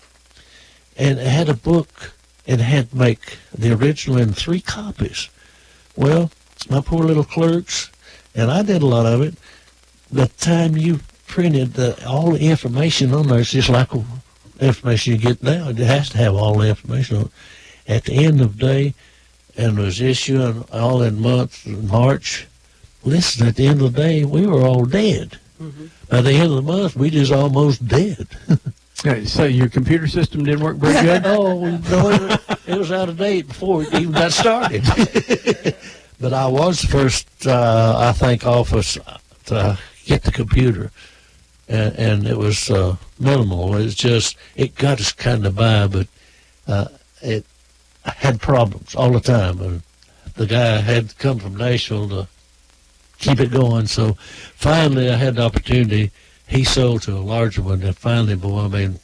and it had a book, and it had to make the original in 3 copies. Well, my poor little clerks, and I did a lot of it. The time you printed all the information on there, it's just like the information you get now. It has to have all the information on it. At the end of the day, and was issuing all in month March. Listen, at the end of the day, we were all dead. Mm-hmm. By the end of the month, we just almost dead. Okay, so your computer system didn't work very good? Oh, no, it was out of date before it even got started. But I was the first, I think, office to get the computer. And it was minimal. It was just, it got us kind of by, but it had problems all the time. And the guy had to come from Nashville to keep it going. So finally I had the opportunity. He sold to a larger one, and finally, boy, I mean,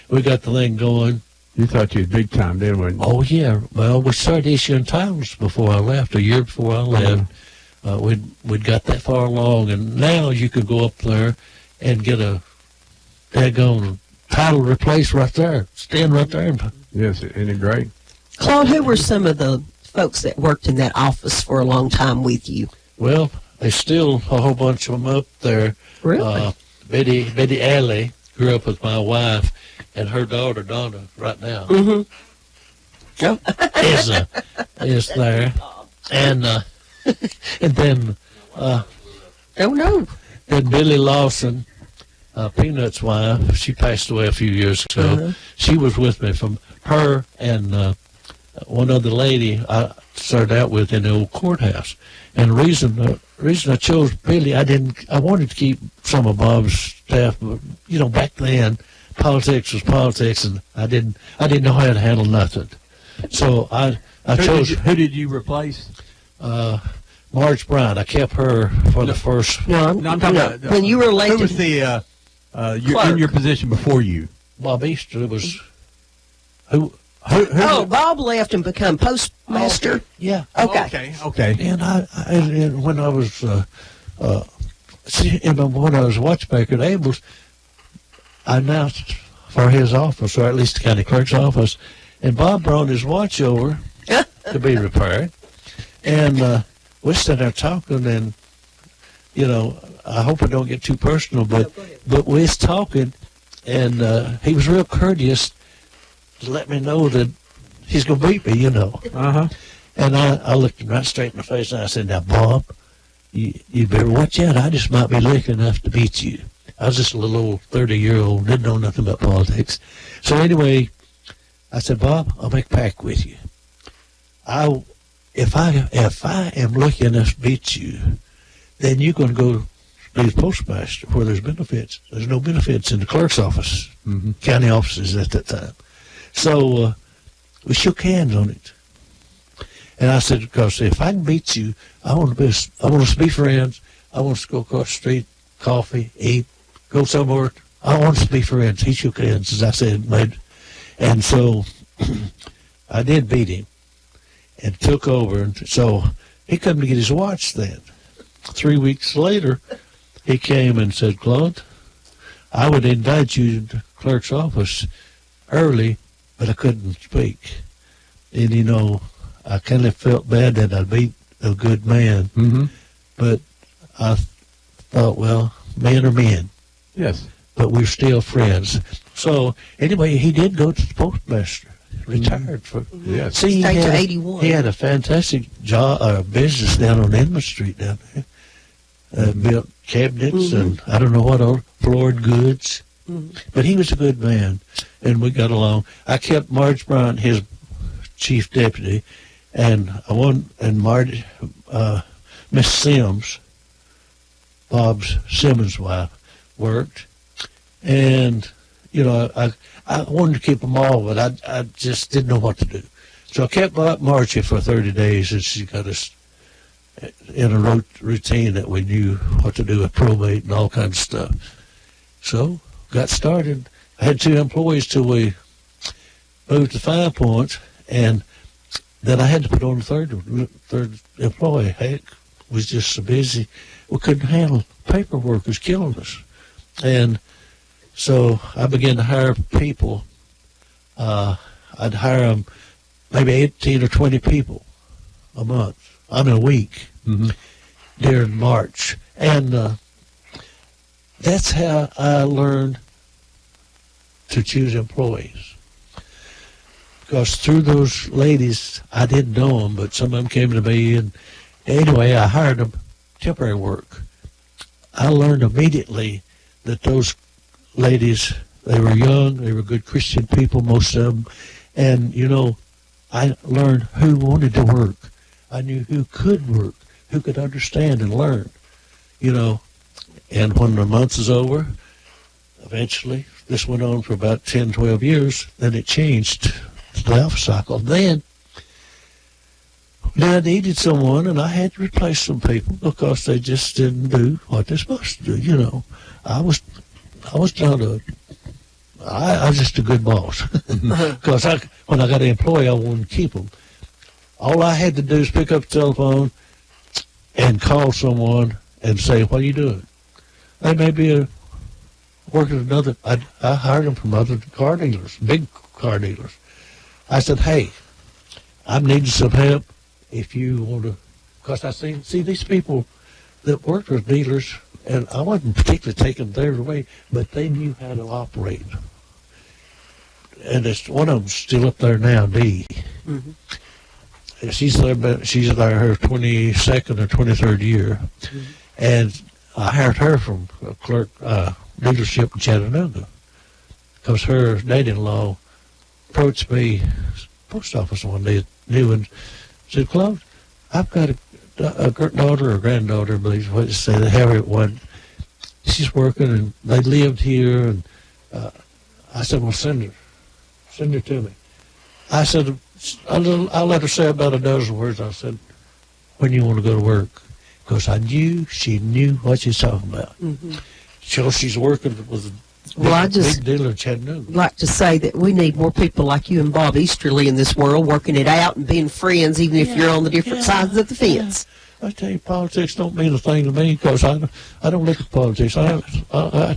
we got the thing going. You thought you was big time, didn't we? Oh, yeah. Well, we started issuing titles before I left, a year before I left. We'd got that far along, and now you could go up there and get a daggone title replaced right there, stand right there. Yes, isn't it great? Claude, who were some of the folks that worked in that office for a long time with you? Well, there's still a whole bunch of them up there. Really? Betty Alley grew up with my wife and her daughter Donna right now. Mm-hmm. Is there, and then Oh, no. then Billy Lawson, Peanut's wife, she passed away a few years ago. Uh-huh. She was with me. From her and one other lady I started out with in the old courthouse. And the reason I chose Billy, I wanted to keep some of Bob's staff, but back then politics was politics, and I didn't know how to handle nothing. So I chose. Who did you replace? Marge Bryant. I kept her for the first. No, I'm talking about when you were elected. Who was the Clerk. in your position before you? Bob Easter was who. Oh, Bob left and become postmaster. Yeah. Okay. Okay. And and when I was when I was watchmaker at Abel's, I announced for his office, or at least the county clerk's office, and Bob brought his watch over to be repaired, and we sat there talking, and I hope I don't get too personal, but we was talking, and he was real courteous to let me know that he's going to beat me, Uh-huh. And I looked him right straight in the face, and I said, "Now, Bob, you better watch out. I just might be lucky enough to beat you." I was just a little old 30-year-old, didn't know nothing about politics. So anyway, I said, "Bob, I'll make a pact with you. If I am lucky enough to beat you, then you're going to go be the postmaster where there's benefits. There's no benefits in the clerk's office, county offices at that time." So we shook hands on it. And I said, because if I can beat you, I want us to be friends. I want us to go across the street, coffee, eat, go somewhere. I want us to be friends. He shook hands, as I said, and so I did beat him and took over. And so he couldn't get his watch then. 3 weeks later, he came and said, "Claude, I would invite you to the clerk's office early, but I couldn't speak." And, I kind of felt bad that I beat a good man. Mm-hmm. But I thought, well, men are men. Yes. But we're still friends. So, anyway, he did go to the postmaster. Retired for. Yes. See, Stayed to 81. He had a fantastic business down on Edmond Street down there. Built cabinets and I don't know what all, floored goods. But he was a good man, and we got along. I kept Marge Bryant, his chief deputy, and Marty, Miss Sims, Bob's Simmons' wife, worked. And, I wanted to keep them all, but I just didn't know what to do. So I kept Margie for 30 days, and she got us in a routine that we knew what to do with probate and all kinds of stuff. So got started. I had 2 employees till we moved to 5 Points, and then I had to put on a third employee. Heck, was just so busy. We couldn't handle paperwork. It was killing us. And so I began to hire people. I'd hire them maybe 18 or 20 people a month, a week during March. And that's how I learned to choose employees. Because through those ladies, I didn't know them, but some of them came to me. And anyway, I hired them temporary work. I learned immediately that those ladies, they were young, they were good Christian people, most of them. And, I learned who wanted to work. I knew who could work, who could understand and learn, And when the month is over, eventually, this went on for about 10, 12 years, then it changed to the alpha cycle. Then Then I needed someone, and I had to replace some people because they just didn't do what they're supposed to do. You know, I was not I was just a good boss because when I got an employee, I wanted to keep them. All I had to do is pick up the telephone and call someone and say, "What are you doing?" They may be working another. I hired them from other car dealers, big car dealers. I said, "Hey, I'm needing some help. If you want to," because I see these people that worked with dealers, and I wasn't particularly taking theirs away, but they knew how to operate. And it's one of them's still up there now, Dee. Mm-hmm. She's there her 22nd or 23rd year, and I hired her from a clerk dealership in Chattanooga because her dad-in-law approached me, post office one day, new and said, "Claude, I've got a daughter or granddaughter, I believe what to say, they have it one. She's working and they lived here." And I said, "Well, send her to me." I said, I'll let her say about a dozen words. I said, "When you want to go to work?" Because I knew she knew what she's talking about. Mm-hmm. So she's working with a big dealer in Chattanooga. Like to say that we need more people like you and Bob Easterly in this world, working it out and being friends, even if you're on the different sides of the fence. I tell you, politics don't mean a thing to me because I don't look at politics. I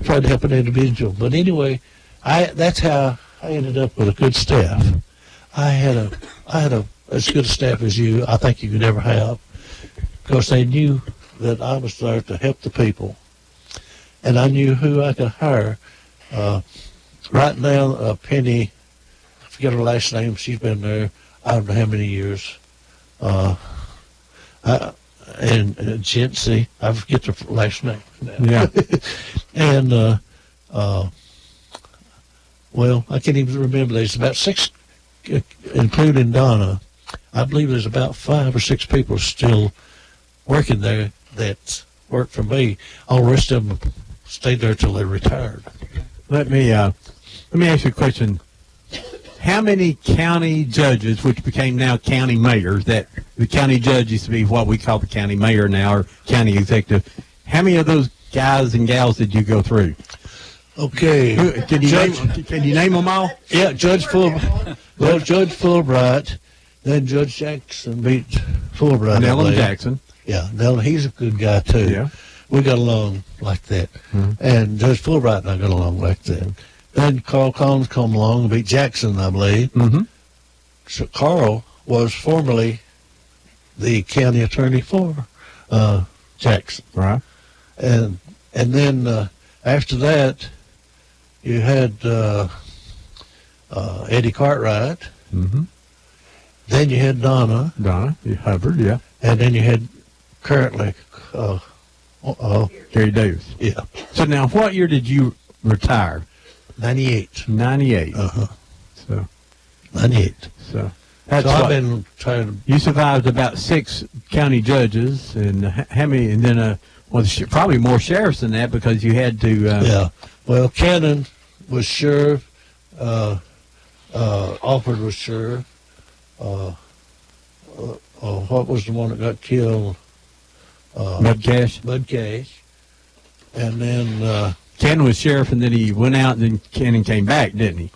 try to help an individual. But anyway, that's how I ended up with a good staff. I had as good a staff as you, I think you could ever have, because they knew that I was there to help the people, and I knew who I could hire. Right now, Penny, I forget her last name. She's been there I don't know how many years. And Jency, I forget the last name now. Yeah. And well, I can't even remember. There's about 6, including Donna. I believe there's about 5 or 6 people still working there that work for me. All the rest of them stayed there till they retired. Let me ask you a question. How many county judges, which became now county mayors, that the county judge used to be what we call the county mayor now, or county executive, how many of those guys and gals did you go through? Okay. Can you name them all? Yeah, Judge Fulbright, then Judge Jackson beat Fulbright. Nelson Jackson. Yeah, Nelson, he's a good guy too. Yeah. We got along like that. Mm-hmm. And Judge Fulbright and I got along like that. Then Carl Collins come along and beat Jackson, I believe. Mm-hmm. So Carl was formerly the county attorney for Jackson. Right. And then after that, you had Eddie Cartwright. Mm-hmm. Then you had Donna. Hubbard, yeah. And then you had currently Gary Davis. Yeah. So now, what year did you retire? 98. 98. Uh-huh. So 98. So that's so I've been trying to. You survived about 6 county judges, and how many? And then probably more sheriffs than that because you had to. Yeah. Well, Cannon was sheriff. Alford was sheriff. What was the one that got killed? Mudcash. Mudcash. And then Cannon was sheriff, and then he went out, and then Cannon came back, didn't he?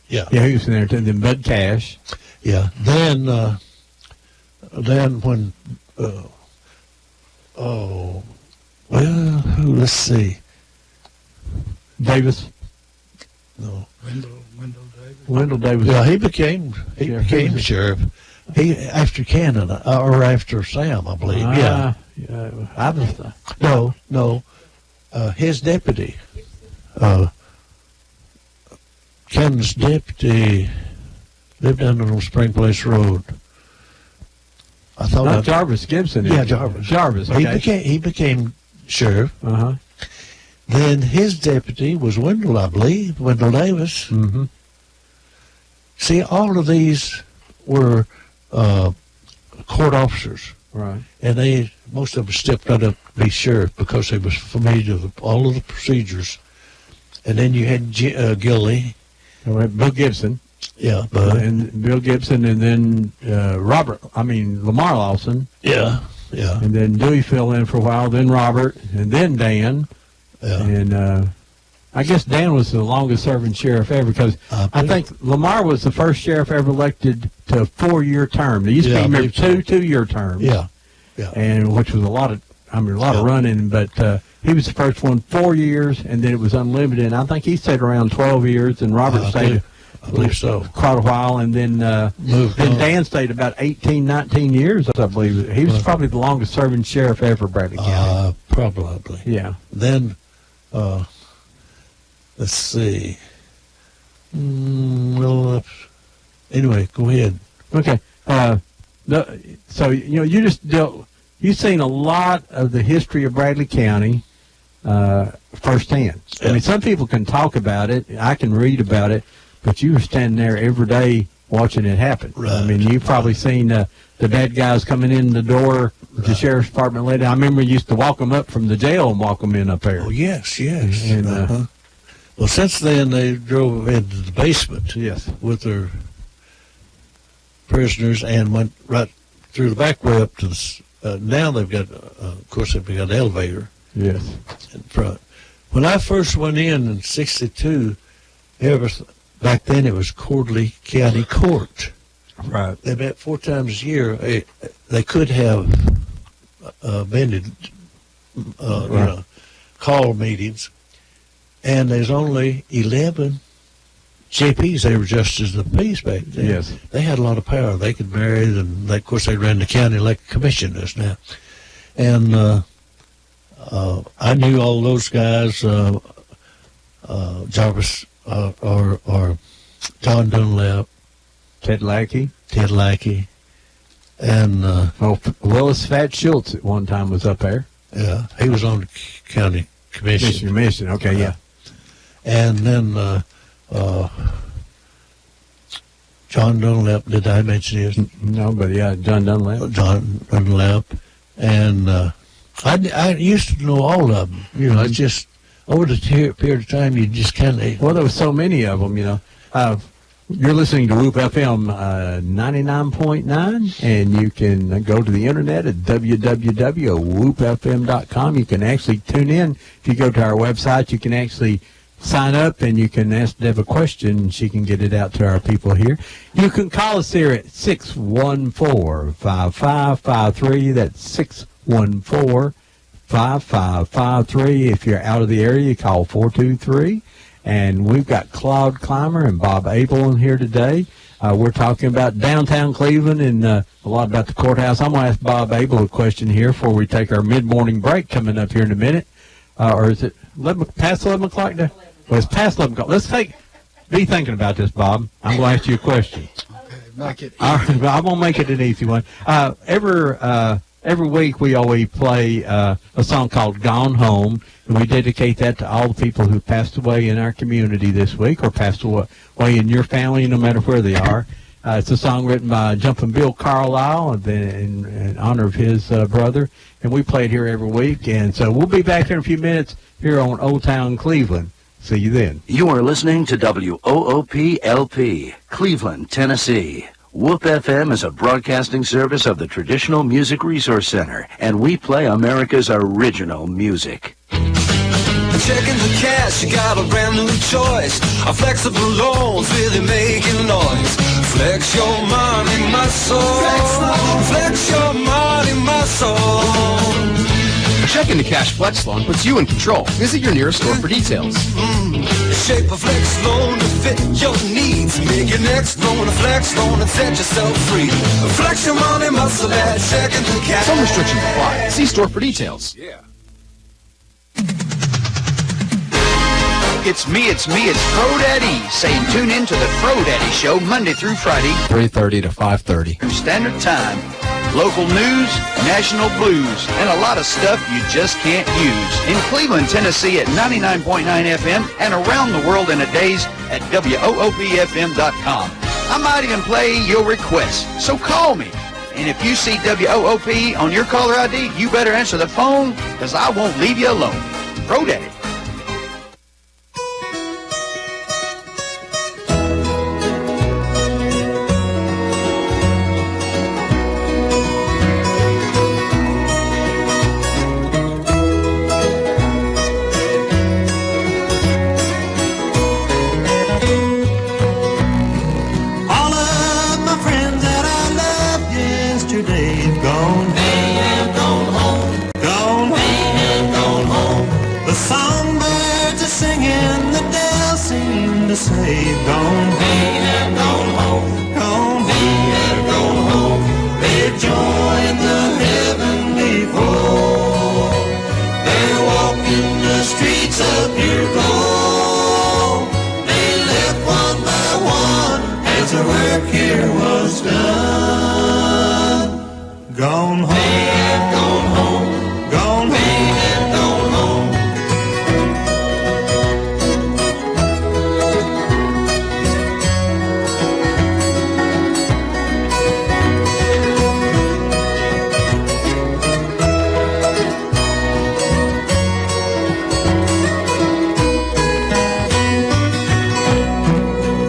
Yeah. Yeah, he was in there too. Then Mudcash. Yeah. Then when let's see. Davis. No. Wendell Davis. Yeah, he became sheriff. He after Cannon or after Sam, I believe. Yeah. I was. No. His deputy. Cannon's deputy lived down on Spring Place Road. I thought Not Jarvis Gibson. Yeah, Jarvis. Jarvis. Okay. He became sheriff. Uh-huh. Then his deputy was Wendell, I believe, Wendell Davis. Mm-hmm. See, all of these were court officers. Right. And most of them stepped up to be sheriff because they was familiar with all of the procedures. And then you had Gilly. All right, Bill Gibson. Yeah, Bud. And Bill Gibson, and then Lamar Lawson. Yeah, yeah. And then Dewey filled in for a while, then Robert, and then Dan. Yeah. And I guess Dan was the longest-serving sheriff ever, because I think Lamar was the first sheriff ever elected to a 4-year term. There used to be, remember, two-year terms. Yeah, yeah. And which was a lot of running, but he was the first one 4 years, and then it was unlimited. And I think he stayed around 12 years, and Robert stayed. I believe so. Quite a while, and then Dan stayed about 18, 19 years, I believe. He was probably the longest-serving sheriff ever, Bradley County. Probably. Yeah. Then, let's see. Anyway, go ahead. Okay. So, you've seen a lot of the history of Bradley County firsthand. Yeah. I mean, some people can talk about it. I can read about it. But you were standing there every day watching it happen. Right. I mean, you've probably seen the bad guys coming in the door, the sheriff's department lady. I remember you used to walk them up from the jail and walk them in up there. Oh, yes. And, well, since then, they drove into the basement with their prisoners and went right through the back way up to the... now they've got, of course, they've got an elevator in front. When I first went in 62, back then it was Quarterly County Court. Right. They met 4 times a year. They could have call meetings, and there's only 11 JPs. They were justices of the peace back then. Yes. They had a lot of power. They could marry, and of course they ran the county like a commissioners now. And I knew all those guys, Jarvis or John Dunlap, Ted Lackey, and Willis Fat Schultz at one time was up there. Yeah, he was on the county commission. Okay, yeah. And then John Dunlap. Did I mention his? No, but yeah, John Dunlap. John Dunlap, and I used to know all of them. You know, it's just over the period of time you just kind of. Well, there was so many of them. You know, you're listening to Whoop FM 99.9, and you can go to the internet at www.whoopfm.com. You can actually tune in. If you go to our website, you can actually sign up, and you can ask Deb a question, and she can get it out to our people here. You can call us here at 614-5553. That's 614-5553. If you're out of the area, you call 423. And we've got Claude Climer and Bob Abel in here today. We're talking about downtown Cleveland and a lot about the courthouse. I'm going to ask Bob Abel a question here before we take our mid-morning break coming up here in a minute. Or is it past 11 o'clock now? Well, it's past 11 o'clock. Be thinking about this, Bob. I'm going to ask you a question. Okay, make it easy. All right, I'm going to make it an easy one. Every week we always play a song called Gone Home, and we dedicate that to all the people who passed away in our community this week or passed away in your family, no matter where they are. It's a song written by Jumpin' Bill Carlisle in honor of his brother, and we play it here every week. And so we'll be back here in a few minutes here on Old Town Cleveland. See you then. You are listening to WOOP-LP, Cleveland, Tennessee. Whoop FM is a broadcasting service of the Traditional Music Resource Center, and we play America's original music. Checking the cash, you got a brand new choice. Our flexible loans really making noise. Flex your money, my soul. Flex your money, my soul. Checking the Cash Flex loan puts you in control. Visit your nearest store for details. Shape a flex loan to fit your needs. Make your next loan a flex loan and set yourself free. Flex your money muscle at Checking the Cash. Some restrictions apply. See store for details. Yeah. It's me, it's Pro Daddy, saying tune in to the Pro Daddy Show Monday through Friday, 3:30 to 5:30. Standard Time. Local news, national blues, and a lot of stuff you just can't use. In Cleveland, Tennessee at 99.9 FM and around the world in a daze at WOOPFM.com. I might even play your requests, so call me. And if you see WOOP on your caller ID, you better answer the phone, because I won't leave you alone. Pro Daddy. to say, gone home, gone home, gone home, gone home. They've joined the heavenly fold. They're walking the streets of pure gold. They left one by one as the work here was done. Gone home, gone home, gone home, gone home.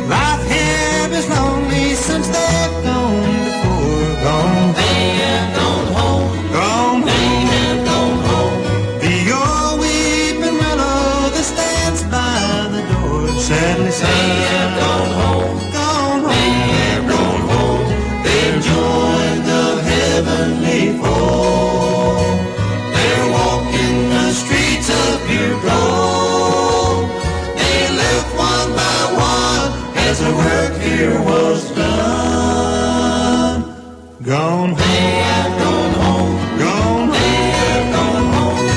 Life here is lonely since they've gone before. Gone, they have gone home. Gone, they have gone home. The old weeping willow that stands by the door sadly says, they have gone home. Gone home. They have gone home. They've joined the heavenly fold. They're walking the streets of pure gold. They left one by one as the work here was done. Gone home. They have gone home. Gone home. They have gone home.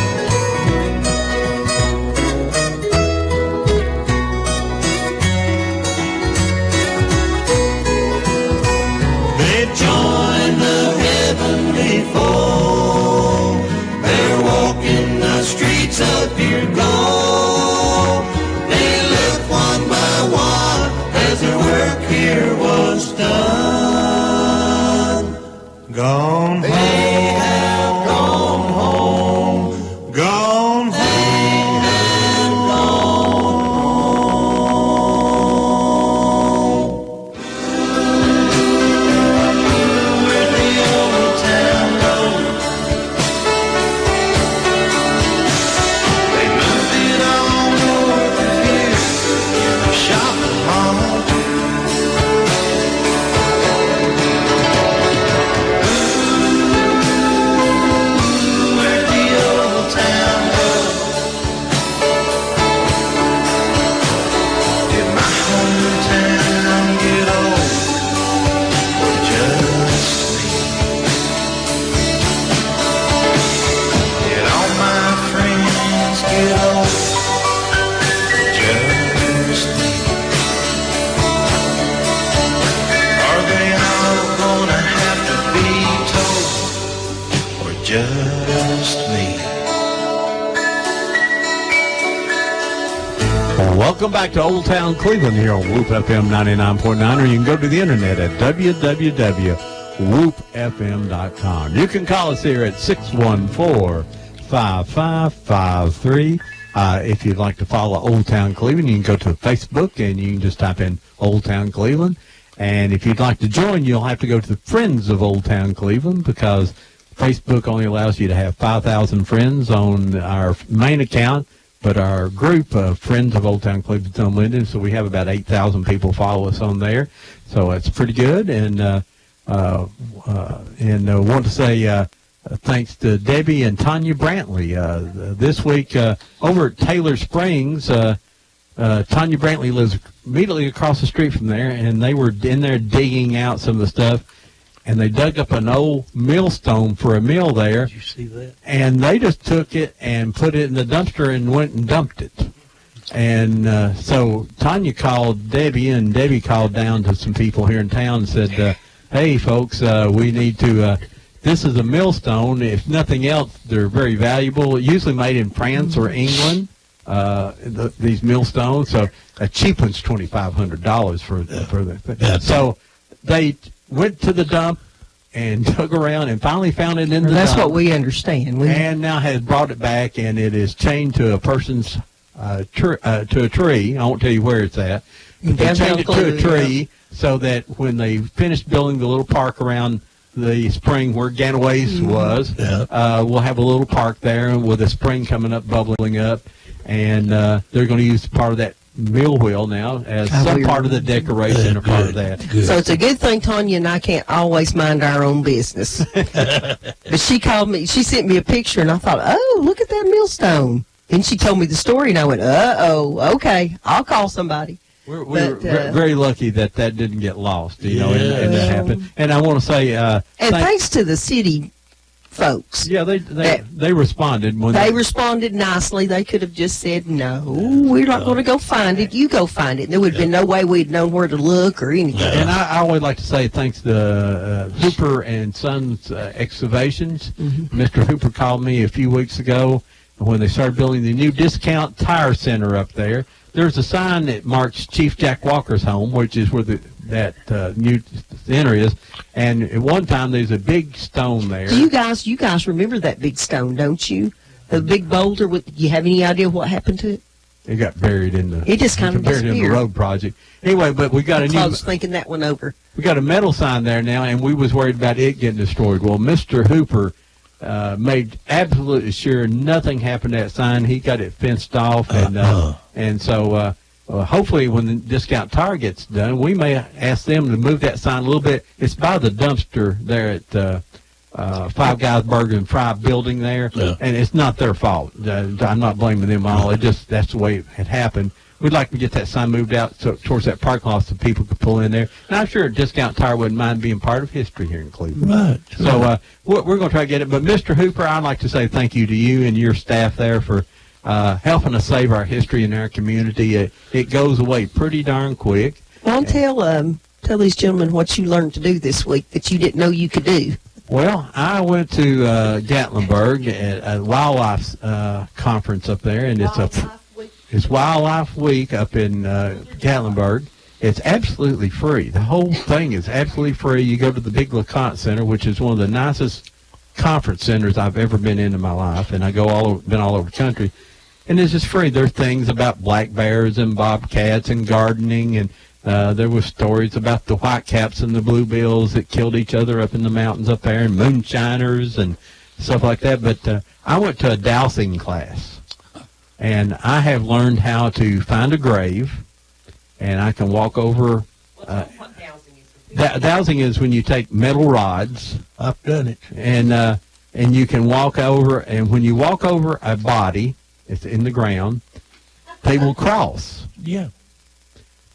They've joined the heavenly fold. They're walking the streets of pure gold. They left one by one as their work here was done. Gone home. They have gone home. Gone home. They have gone home. Where the old town goes. They moved it all north of here in a shopping mall. Where the old town goes. Did my hometown get old or just me? Did all my friends get old or just me? Are they all gonna have to be told or just me? Welcome back to Old Town Cleveland here on Whoop FM 99.9, or you can go to the internet at www.whoopfm.com. You can call us here at 614-5553. If you'd like to follow Old Town Cleveland, you can go to Facebook and you can just type in Old Town Cleveland. And if you'd like to join, you'll have to go to the Friends of Old Town Cleveland, because Facebook only allows you to have 5,000 friends on our main account. But our group of Friends of Old Town Cleveland is unlimited, so we have about 8,000 people follow us on there. So it's pretty good. And want to say thanks to Debbie and Tanya Brantley. This week over at Taylor Springs, Tanya Brantley lives immediately across the street from there, and they were in there digging out some of the stuff. And they dug up an old millstone for a mill there. Did you see that? And they just took it and put it in the dumpster and went and dumped it. And so Tanya called Debbie, and Debbie called down to some people here in town and said, hey, folks, we need to, this is a millstone. If nothing else, they're very valuable. Usually made in France or England, these millstones. So a cheap one's $2,500 for the thing. Yeah. So they went to the dump and dug around and finally found it in the That's dump. what we understand. And now has brought it back, and it is chained to a person's to a tree. I won't tell you where it's at. But they chained it to a tree so that when they finished building the little park around the spring where Ganaway's was, we'll have a little park there with a spring coming up, bubbling up, and they're going to use part of that mill wheel now as some part of the decoration or part of that. So it's a good thing Tanya and I can't always mind our own business. But she called me, she sent me a picture, and I thought, oh, look at that millstone. Then she told me the story, and I went, uh-oh, okay, I'll call somebody. We were very lucky that didn't get lost, and that happened. And I want to say, thanks to the city folks. Yeah, they responded when they responded nicely. They could have just said, "No, we're not going to go find it. You go find it." And there would have been no way we'd known where to look or anything. And I always like to say thanks to Hooper and Sons Excavations. Mm-hmm. Mr. Hooper called me a few weeks ago when they started building the new Discount Tire Center up there. There's a sign that marks Chief Jack Walker's home, which is where that new center is. And at one time, there's a big stone there. Do you guys remember that big stone, don't you? The big boulder. Do you have any idea what happened to it? It got buried in the. It just kind of buried in the road project. Anyway, but we got I was thinking that one over. We got a metal sign there now, and we was worried about it getting destroyed. Well, Mr. Hooper made absolutely sure nothing happened to that sign. He got it fenced off, and so hopefully when the Discount Tire gets done, we may ask them to move that sign a little bit. It's by the dumpster there at Five Guys Burger and Fry building there, and it's not their fault. I'm not blaming them at all. That's the way it had happened. We'd like to get that sign moved out towards that parking lot so people could pull in there. And I'm sure Discount Tire wouldn't mind being part of history here in Cleveland. Right. So we're going to try to get it. But Mr. Hooper, I'd like to say thank you to you and your staff there for helping us save our history in our community. It goes away pretty darn quick. Well, tell these gentlemen what you learned to do this week that you didn't know you could do. Well, I went to Gatlinburg at a wildlife conference up there, and it's Wildlife Week up in Gatlinburg. It's absolutely free. The whole thing is absolutely free. You go to the Big LeConte Center, which is one of the nicest conference centers I've ever been in my life, and I been all over the country. And it's just free. There are things about black bears and bobcats and gardening, and there were stories about the whitecaps and the bluebills that killed each other up in the mountains up there, and moonshiners and stuff like that. But I went to a dowsing class. And I have learned how to find a grave, and I can walk over. What dowsing is? Dowsing is when you take metal rods. I've done it. And you can walk over, and when you walk over a body, it's in the ground, they will cross. Yeah.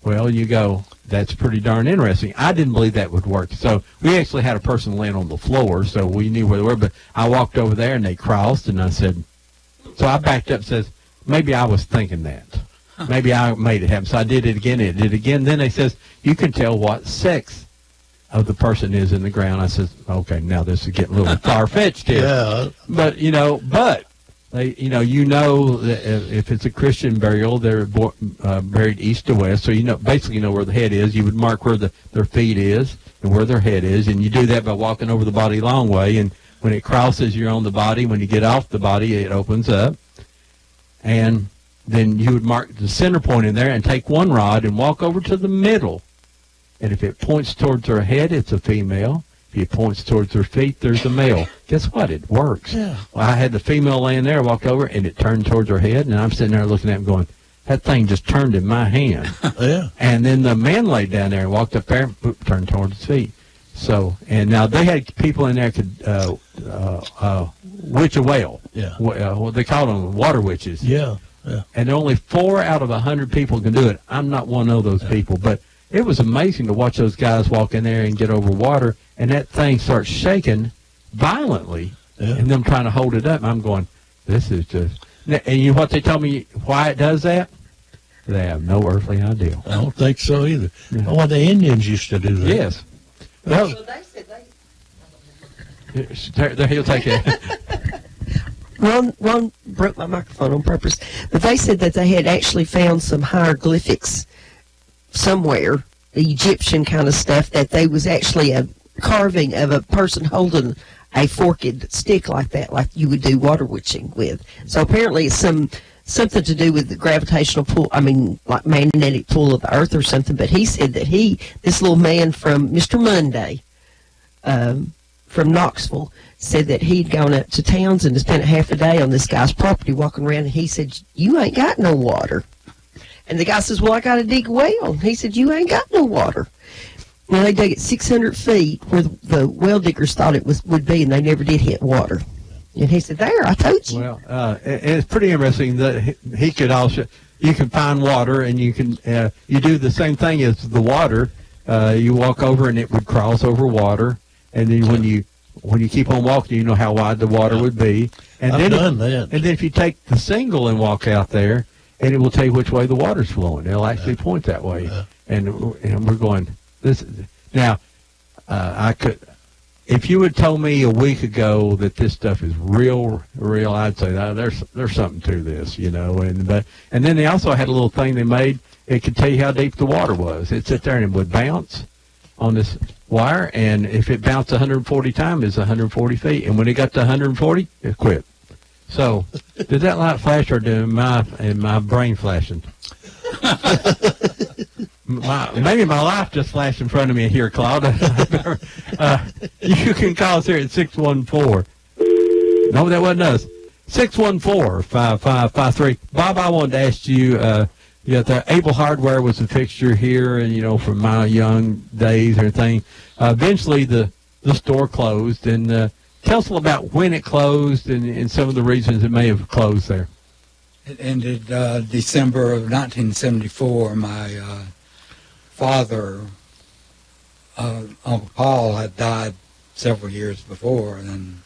Well, you go, that's pretty darn interesting. I didn't believe that would work. So we actually had a person laying on the floor, so we knew where they were. But I walked over there, and they crossed, and I said, so I backed up and says, maybe I was thinking that. Maybe I made it happen. So I did it again. It did again. Then they says, you can tell what sex of the person is in the ground. I says, okay, now this is getting a little far-fetched here. Yeah. But, they, that if it's a Christian burial, they're buried east to west. So, basically know where the head is. You would mark where their feet is and where their head is. And you do that by walking over the body a long way. And when it crosses, you're on the body. When you get off the body, it opens up. And then you would mark the center point in there and take one rod and walk over to the middle. And if it points towards her head, it's a female. If it points towards her feet, there's a male. Guess what? It works. Yeah. Well, I had the female laying there, walked over, and it turned towards her head. And I'm sitting there looking at it going, that thing just turned in my hand. Yeah. And then the man laid down there and walked up there and boop, turned towards his feet. So, and now they had people in there could witch a whale. Yeah. What they call them, water witches. Yeah. Yeah. And only 4 out of 100 people can do it. I'm not one of those people, but it was amazing to watch those guys walk in there and get over water, and that thing starts shaking violently, and them trying to hold it up. I'm going, this is just... And you know what they tell me why it does that? They have no earthly idea. I don't think so either. Yeah. Well, the Indians used to do that. Yes. Well, they said he'll take it. Ron broke my microphone on purpose, but they said that they had actually found some hieroglyphics somewhere, the Egyptian kind of stuff, that they was actually a carving of a person holding a forked stick like that, like you would do water witching with. So apparently it's something to do with the gravitational pull, like magnetic pull of the earth or something. But he said that this little man from Mr. Monday, from Knoxville, said that he'd gone up to Townsend and spent half a day on this guy's property walking around, and he said, you ain't got no water. And the guy says, well, I got to dig a well. And he said, you ain't got no water. Well, they dug it 600 feet where the well diggers thought it would be, and they never did hit water. And he said, there, I told you. Well, it's pretty interesting that he could also... you can find water, and you can you do the same thing as the water. You walk over, and it would cross over water, and then when you keep on walking, you know how wide the water would be. And I've done that. And then if you take the single and walk out there, and it will tell you which way the water's flowing. It'll actually point that way. And we're going this now. I could, if you had told me a week ago that this stuff is real, I'd say there's something to this, you know. And then they also had a little thing they made. It could tell you how deep the water was. It'd sit there and it would bounce on this wire, and if it bounced 140 times, it's 140 feet. And when it got to 140, it quit. So, did that light flash, or did my brain flashing? Maybe my life just flashed in front of me here, Claude. You can call us here at 614. No, that wasn't us. 614-5553. Bob, I wanted to ask you, the Abel Hardware was a fixture here, and, you know, from my young days and everything. Eventually, the store closed, and tell us a little about when it closed and some of the reasons it may have closed there. It ended December of 1974. My father, Uncle Paul, had died several years before, and then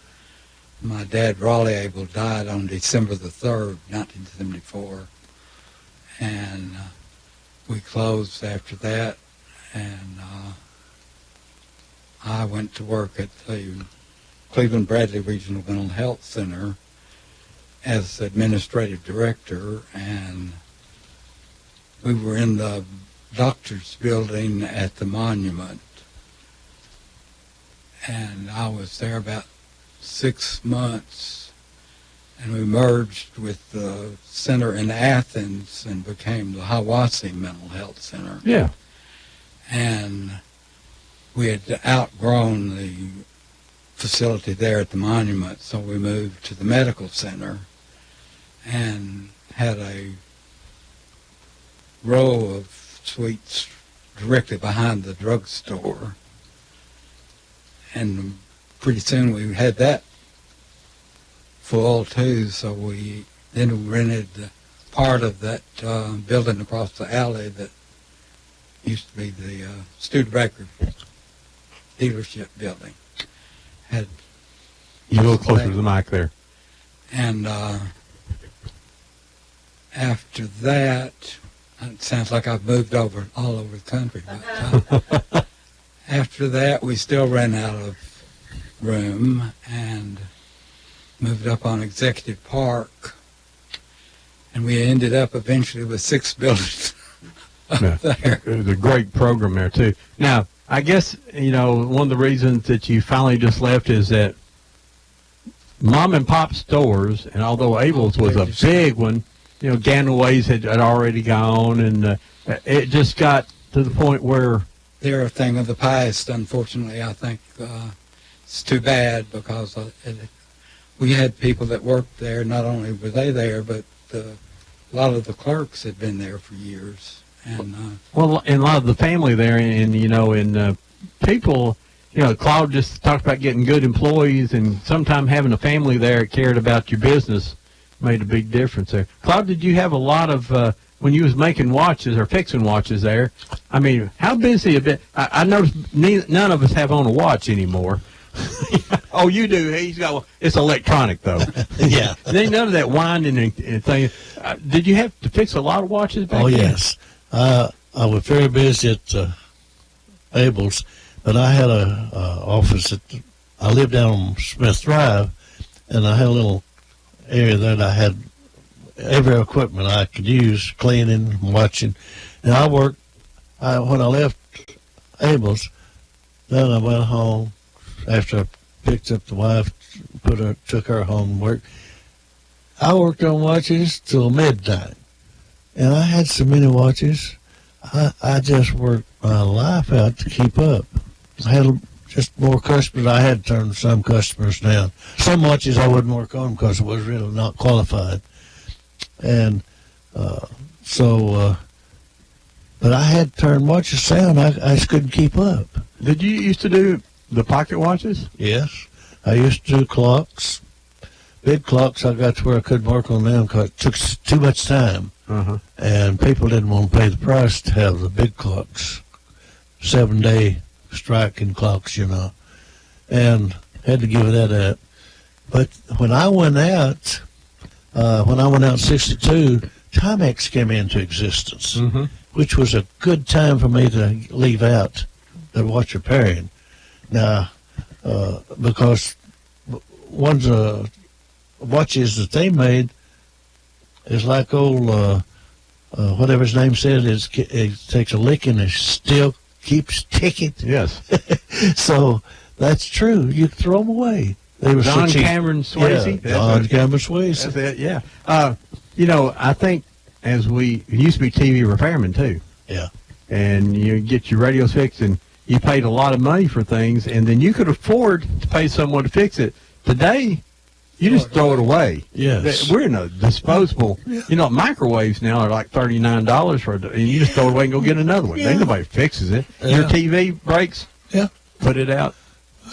my dad, Raleigh Abel, died on December the 3rd, 1974. And we closed after that, and I went to work at the Cleveland Bradley Regional Mental Health Center as administrative director, and we were in the doctor's building at the monument, and I was there about 6 months, and we merged with the center in Athens and became the Hiwassee Mental Health Center. Yeah. And we had outgrown the facility there at the monument, so we moved to the medical center and had a row of suites directly behind the drugstore. And pretty soon we had that full too, so we then rented part of that building across the alley that used to be the Studebaker dealership building. Had you a little closer to the mic there. And after that, it sounds like I've moved over all over the country. But after that, we still ran out of room and moved up on Executive Park, and we ended up eventually with 6 buildings up there. It was a great program there too. Now, I guess, you know, one of the reasons that you finally just left is that mom and pop stores, and although Abel's was a big one, you know, Ganaway's had already gone, and it just got to the point where they're a thing of the past, unfortunately. I think it's too bad, because we had people that worked there. Not only were they there, but a lot of the clerks had been there for years. And well, and a lot of the family there, and you know, and people, you know, Claude just talked about getting good employees, and sometimes having a family there that cared about your business made a big difference there. Claude, did you have a lot of when you was making watches or fixing watches there? I mean, how busy a bit? I noticed none of us have on a watch anymore. Oh, you do. He's got one. It's electronic though. Yeah. There ain't none of that winding and thing. Did you have to fix a lot of watches back then? Yes. I was very busy at Abel's, but I had a office I lived down on Smith Drive, and I had a little area that I had every equipment I could use, cleaning, watching. And I worked, when I left Abel's, then I went home after I picked up the wife, took her home and worked. I worked on watches till midnight. And I had so many watches, I just worked my life out to keep up. I had just more customers. I had to turn some customers down. Some watches I wouldn't work on because I was really not qualified. And but I had to turn watches down. I just couldn't keep up. Did you used to do the pocket watches? Yes. I used to do clocks, big clocks, I got to where I couldn't work on them because it took too much time. And people didn't want to pay the price to have the big clocks, 7-day striking clocks, you know, and had to give that up. But when I went out in 62, Timex came into existence, which was a good time for me to leave out the watch repairing. Now, because one's watches that they made is like old, whatever his name said, it takes a licking and it still keeps ticking. Yes. So that's true. You can throw them away. They were John Cameron Swayze. Yeah, John Cameron Swayze. That's it, yeah. You know, I think it used to be TV repairmen too. Yeah. And you get your radios fixed and you paid a lot of money for things and then you could afford to pay someone to fix it. Today, you just throw it away. Yes. We're in a disposable. Yeah. You know, microwaves now are like $39 for it, and you just throw it away and go get another one. Ain't nobody fixes it. Yeah. Your TV breaks. Yeah. Put it out.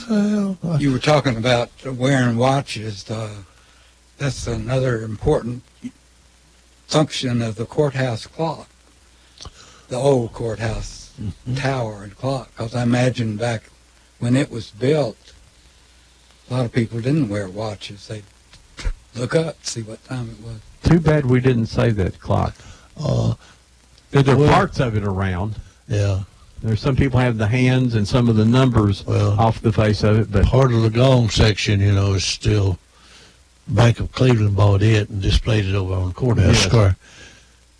You were talking about wearing watches. That's another important function of the courthouse clock, the old courthouse tower and clock. Because I imagine back when it was built, a lot of people didn't wear watches. They'd look up, see what time it was. Too bad we didn't say that clock. There are parts of it around. Yeah. There's some people have the hands and some of the numbers off the face of it. But part of the gong section, you know, is still Bank of Cleveland bought it and displayed it over on the courthouse square.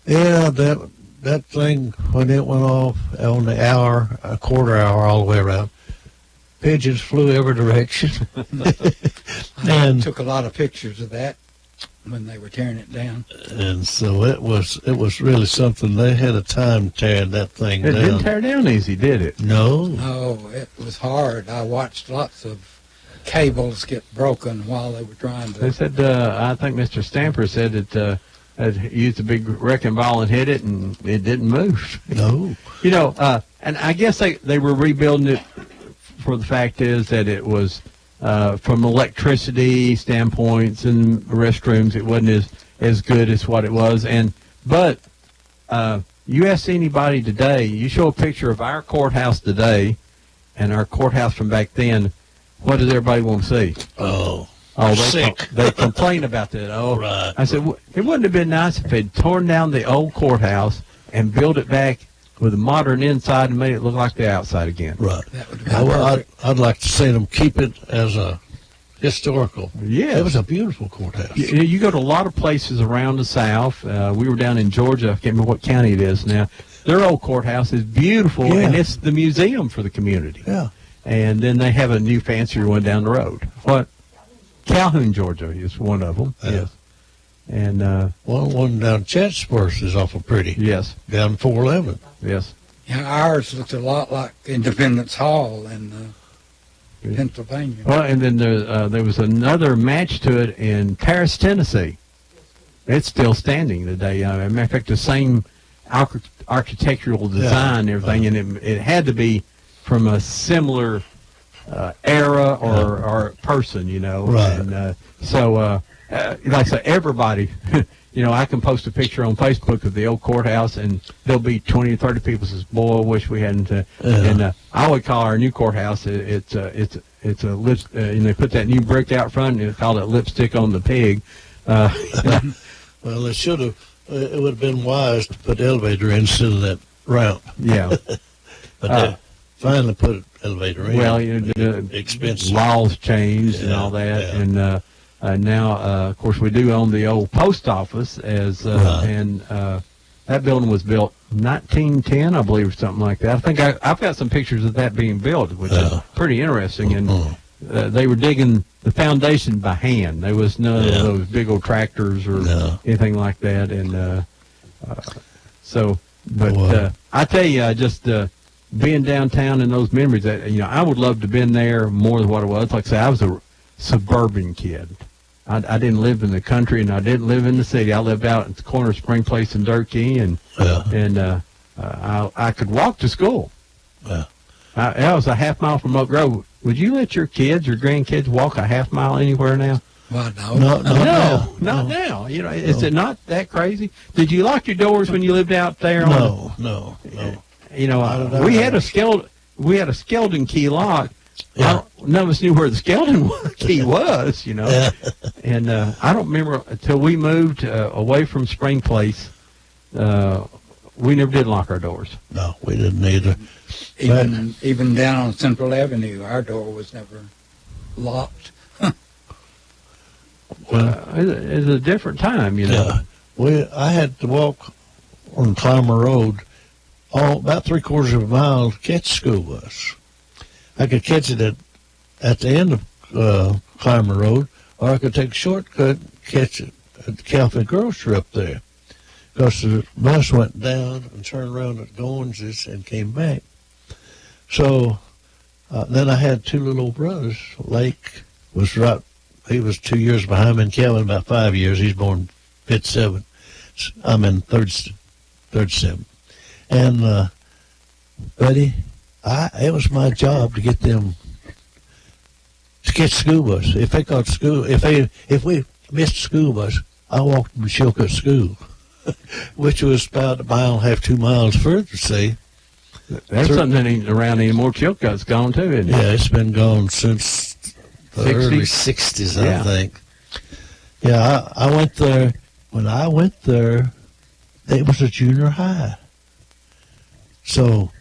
Yeah, that thing, when it went off on the hour, a quarter hour all the way around, pigeons flew every direction. And took a lot of pictures of that when they were tearing it down. And so it was really something. They had a time tearing that thing down. It didn't tear down easy, did it? No. No, it was hard. I watched lots of cables get broken while they were trying to. They said, I think Mr. Stamper said that it used a big wrecking ball and hit it, and it didn't move. No. You know, and I guess they were rebuilding it for the fact is that it was from electricity standpoints and restrooms, it wasn't as good as what it was. But you ask anybody today, you show a picture of our courthouse today and our courthouse from back then, what does everybody want to see? Oh, they complain about that. Oh, right. I said, it wouldn't have been nice if they'd torn down the old courthouse and built it back with a modern inside and made it look like the outside again. Right. That would have been I'd like to see them keep it as a historical. Yeah. It was a beautiful courthouse. You go to a lot of places around the South. We were down in Georgia. I can't remember what county it is now. Their old courthouse is beautiful, and it's the museum for the community. Yeah. And then they have a new fancier one down the road. What? Calhoun, Georgia is one of them. Yes. And one down Chatsworth is awful pretty. Yes. Down 411. Yes. Yeah, ours looked a lot like Independence Hall in Pennsylvania. Well, and then there was another match to it in Paris, Tennessee. It's still standing today. As a matter of fact, the same architectural design and everything, and it had to be from a similar era or person, you know. Right. And like I say, everybody, you know, I can post a picture on Facebook of the old courthouse, and there'll be 20 or 30 people says, "Boy, I wish we hadn't." And I would call our new courthouse. It's a and they put that new brick out front, and they called it lipstick on the pig. Well, they should have. It would have been wise to put the elevator in instead of that ramp. Yeah. But they finally put an elevator in. Well, you know, the expensive laws changed and all that, and now, of course, we do own the old post office and that building was built 1910, I believe, or something like that. I think I've got some pictures of that being built, which is pretty interesting. And they were digging the foundation by hand. There was none of those big old tractors or anything like that. And I tell you, just being downtown and those memories, that I would love to have been there more than what it was. Like I say, I was a suburban kid. I didn't live in the country, and I didn't live in the city. I lived out at the corner of Spring Place and Dirt Key, and I could walk to school. Yeah. I was a half mile from Oak Grove. Would you let your kids or grandkids walk a half mile anywhere now? Well, No, not now. You know, is it not that crazy? Did you lock your doors when you lived out there? No. You know, we had a skeleton key lock. Yeah. None of us knew where the skeleton key was, you know. Yeah. And I don't remember until we moved away from Spring Place. We never did lock our doors. No, we didn't either. Even down on Central Avenue, our door was never locked. It's a different time, you know. Yeah. I had to walk on Climer Road about 3/4 of a mile to catch the school bus. I could catch it at the end of Climer Road, or I could take a shortcut and catch it at the Catholic grocery up there. Because the bus went down and turned around at Goins's and came back. So then I had two little brothers. Lake was he was 2 years behind me, and Calvin about 5 years. He's born 57. I'm in 37. And, buddy, it was my job to get them to catch school bus. If they caught school, if we missed the school bus, I walked them to Chilcott School, which was about 1.5 miles, 2 miles further, see. That's something that ain't around anymore. Chilcott's gone too, isn't it? Yeah, it's been gone since the early 60s, I think. Yeah, I went there. When I went there, it was a junior high. So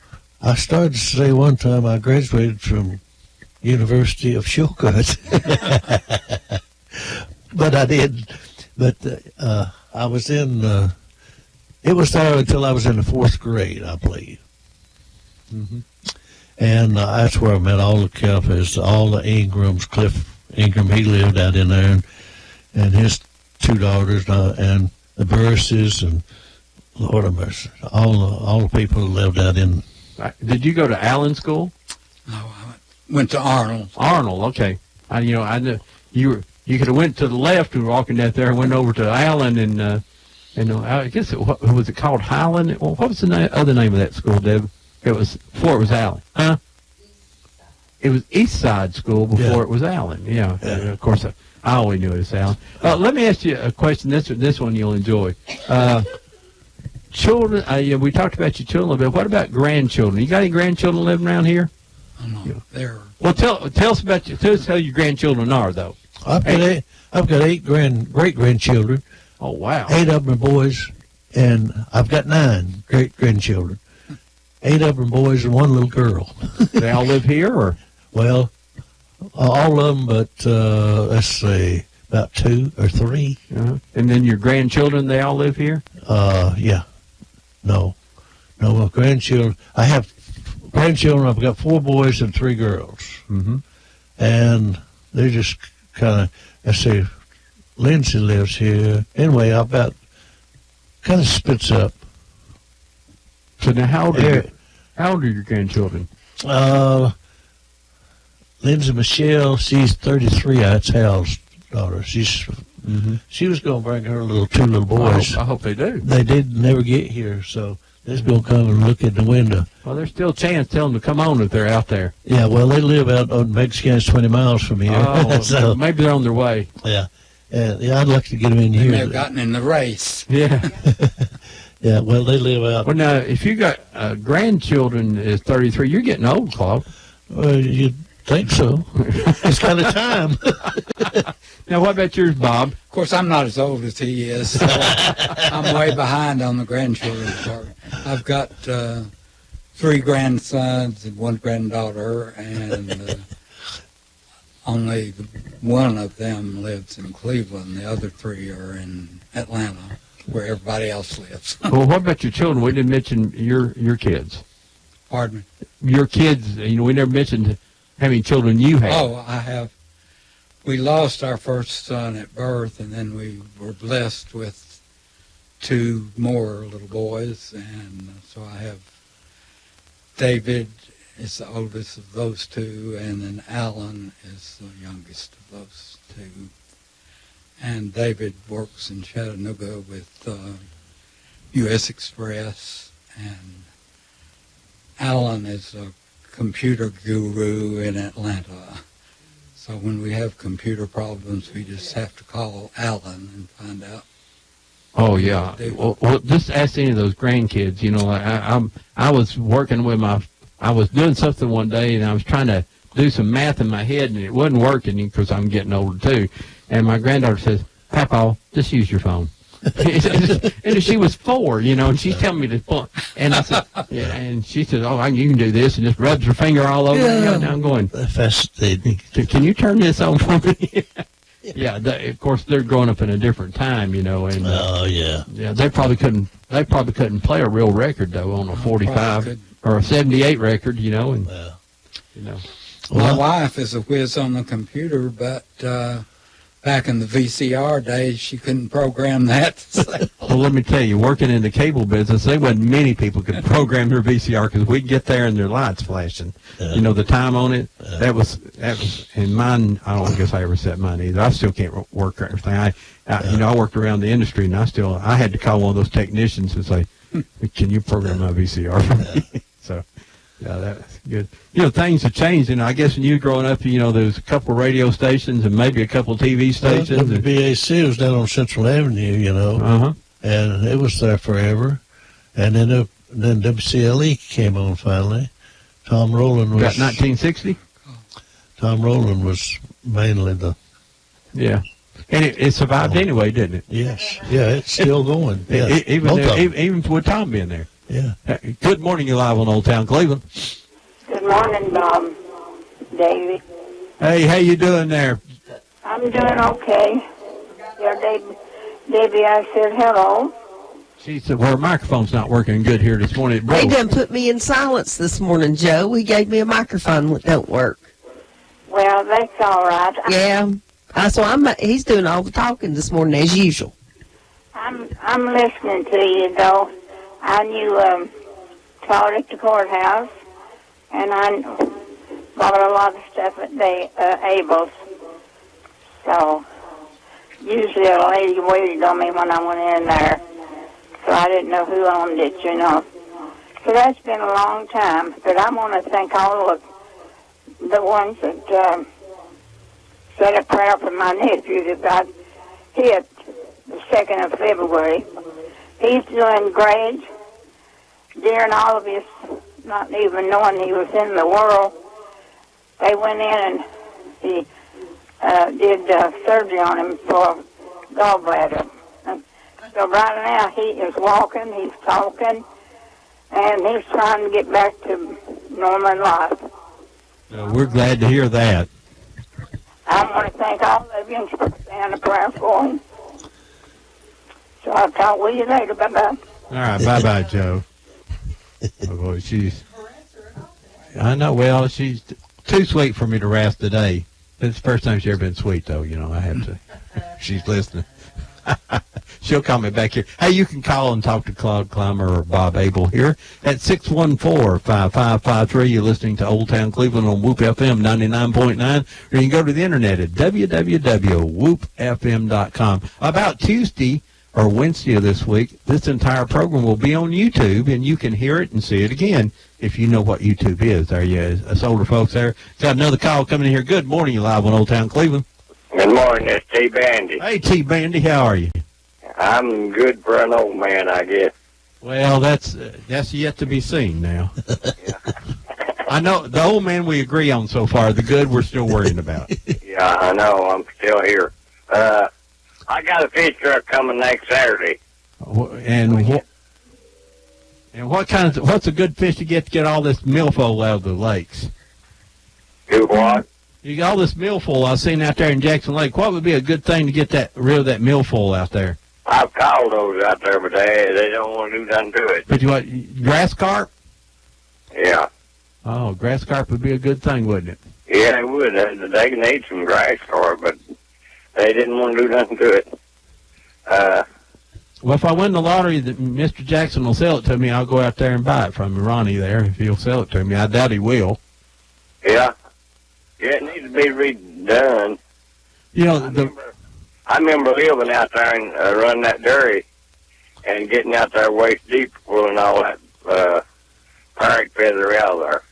I started to say one time I graduated from University of Chilcott. But I didn't. But I was in, it was there until I was in the 4th grade, I believe. Mm-hmm. And that's where I met all the Calfers, all the Ingrams. Cliff Ingram, he lived out in there, and his 2 daughters, and the Burses, and Lord of mercy, all the people who lived out in. Did you go to Allen School? No, I went to Arnold. Arnold, okay. I knew you could have went to the left and walking down there and went over to Allen, and I guess was it called Highland? Well, what was the other name of that school, Deb? It was before it was Allen, huh? It was East Side School before it was Allen. Yeah. Of course, I always knew it was Allen. Let me ask you a question. This one you'll enjoy. Children. We talked about your children a little bit. What about grandchildren? You got any grandchildren living around here? Oh, no, they're. Well, tell us about tell us how your grandchildren are, though. I've got 8 great grandchildren. Oh wow! 8 of them are boys, and I've got 9 great grandchildren. 8 of them boys and 1 little girl. They all live here, or? Well, all of them, but let's say about 2 or 3. Uh-huh. And then your grandchildren, they all live here? Yeah. No, my grandchildren. I have grandchildren. I've got 4 boys and 3 girls. Mm-hmm. And they're just kind of, let's say, Lindsay lives here. Anyway, I've got, kind of splits up. So now how old are your grandchildren? Lindsay Michelle, she's 33. That's Hal's daughter. She was going to bring her 2 little boys. I hope they do. They did never get here, so they're going to come and look at the window. Well, there's still a chance. Tell them to come on if they're out there. Yeah, well, they live out on Mexican, 20 miles from here. Oh, so maybe they're on their way. Yeah. Yeah, I'd like to get them in They here. may have gotten in the race. Yeah. Yeah, well, they live out. Well, now, if you got grandchildren is 33, you're getting old, Claude. Well, you'd think so. It's kind of time. Now, what about yours, Bob? Of course, I'm not as old as he is, so I'm way behind on the grandchildren part. I've got 3 grandsons and 1 granddaughter, and only 1 of them lives in Cleveland. The other 3 are in Atlanta, where everybody else lives. Well, what about your children? We didn't mention your kids. Pardon me? Your kids, we never mentioned how many children you have. Oh, I have. We lost our first son at birth, and then we were blessed with 2 more little boys, and so I have David is the oldest of those 2, and then Alan is the youngest of those 2. And David works in Chattanooga with U.S. Express, and Alan is a computer guru in Atlanta. So when we have computer problems, we just have to call Alan and find out. Oh yeah. Well, just ask any of those grandkids. You know, I was working with I was doing something one day, and I was trying to do some math in my head, and it wasn't working because I'm getting older too. And my granddaughter says, "Papa, just use your phone." And she was 4, you know, and she's telling me to. And I said, yeah, and she said, "Oh, you can do this," and just rubs her finger all over. Yeah. And I'm going, Fascinating. Can you turn this on for me? Yeah, of course they're growing up in a different time, you know, and Oh, yeah. yeah, they probably couldn't play a real record though on a 45 or a 78 record, you know, and Well, you know. My wife is a whiz on the computer, but back in the VCR days, she couldn't program that. Well, let me tell you, working in the cable business, there wasn't many people could program their VCR because we'd get there and their lights flashing. Yeah. You know, the time on it, that was, and mine, I don't guess I ever set mine either. I still can't work everything. You know, I worked around the industry, and I had to call one of those technicians and say, "Can you program my VCR for me?" So, yeah, that's good. You know, things have changed. You know, I guess when you were growing up, you know, there was a couple radio stations and maybe a couple TV stations. WBAC was down on Central Avenue, you know, and it was there forever. And then WCLE came on finally. Tom Rowland was... Got 1960? Tom Rowland was mainly the... Yeah. And it survived anyway, didn't it? Yes. Yeah, it's still going. Yes. Even with Tom being there. Yeah. Good morning, you're live on Old Town Cleveland. Good morning, Davey. Hey, how you doing there? I'm doing okay. Yeah, Davey, I said hello. She said, well, her microphone's not working good here this morning. He done put me in silence this morning, Joe. He gave me a microphone that don't work. Well, that's all right. Yeah. So he's doing all the talking this morning as usual. I'm listening to you, though. I knew Claude at the courthouse, and I bought a lot of stuff at Abel's. So usually a lady waited on me when I went in there, so I didn't know who owned it, you know. So that's been a long time, but I want to thank all of the ones that said a prayer for my nephew that got hit the 2nd of February. He's doing great. During all of his not even knowing he was in the world, they went in and he did surgery on him for gallbladder. So right now he is walking, he's talking, and he's trying to get back to normal life. We're glad to hear that. I want to thank all of you for saying a prayer for him. So I'll talk with you later. Bye-bye. All right, bye-bye, Joe. Oh, boy, I know, well, she's too sweet for me to wrath today. It's the first time she's ever been sweet, though, you know, I have to. She's listening. She'll call me back here. Hey, you can call and talk to Claude Climer or Bob Abel here at 614-5553. You're listening to Old Town Cleveland on Whoop FM 99.9, or you can go to the internet at www.whoopfm.com. About Tuesday or Wednesday of this week, this entire program will be on YouTube, and you can hear it and see it again if you know what YouTube is. There you us older folks there. Got another call coming in here. Good morning, you live on Old Town Cleveland. Good morning, it's T. Bandy. Hey, T. Bandy, how are you? I'm good for an old man, I guess. Well, that's yet to be seen now. I know the old man we agree on so far. The good we're still worrying about. Yeah, I know. I'm still here. I got a fish truck coming next Saturday. And what's a good fish to get all this milfoil out of the lakes? Do what? You got all this milfoil I've seen out there in Jackson Lake. What would be a good thing to get rid of that milfoil out there? I've called those out there, but they don't want to do nothing to it. But what, grass carp? Yeah. Oh, grass carp would be a good thing, wouldn't it? Yeah, they would. They can eat some grass carp, but they didn't want to do nothing to it. Well, if I win the lottery, Mr. Jackson will sell it to me. I'll go out there and buy it from Ronnie there if he'll sell it to me. I doubt he will. Yeah. Yeah, it needs to be redone. You know, I remember living out there and running that dairy and getting out there waist deep, pulling all that parrot feather out of there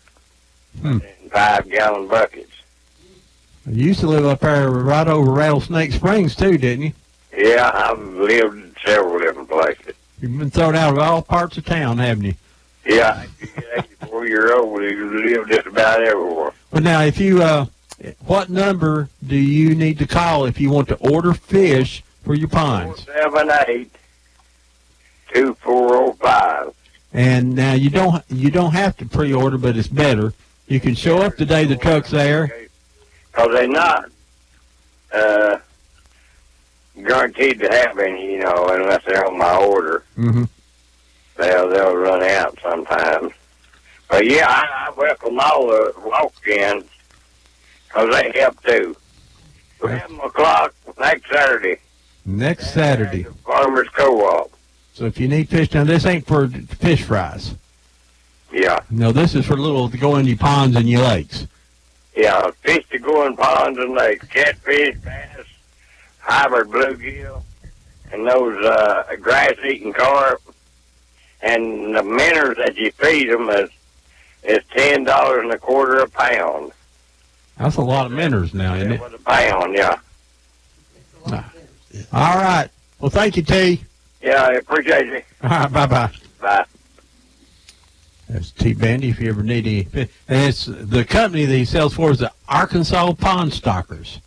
in 5-gallon buckets. You used to live up there right over Rattlesnake Springs, too, didn't you? Yeah, I've lived in several different places. You've been thrown out of all parts of town, haven't you? Yeah, 84-year-old, you live just about everywhere. But now, if you, what number do you need to call if you want to order fish for your ponds? 478-2405. And now you don't have to pre-order, but it's better. You can show up the day the truck's there. Because they're not guaranteed to have any, unless they're on my order. Mm-hmm. They'll run out sometimes. But yeah, I welcome all the walk-ins because they help too. 11 o'clock next Saturday. Next Saturday. Farmers Co-op. So if you need fish, now this ain't for fish fries. Yeah. No, this is for little to go in your ponds and your lakes. Yeah, fish to go in ponds and lakes. Catfish, bass, hybrid bluegill, and those grass-eating carp. And the minnows that you feed them is $10.25 a pound. That's a lot of minnows now, isn't it? A pound, yeah. All right. Well, thank you, T. Yeah, I appreciate you. All right, bye-bye. Bye. That's T. Bandy, if you ever need any. And it's the company that he sells for is the Arkansas Pond Stalkers.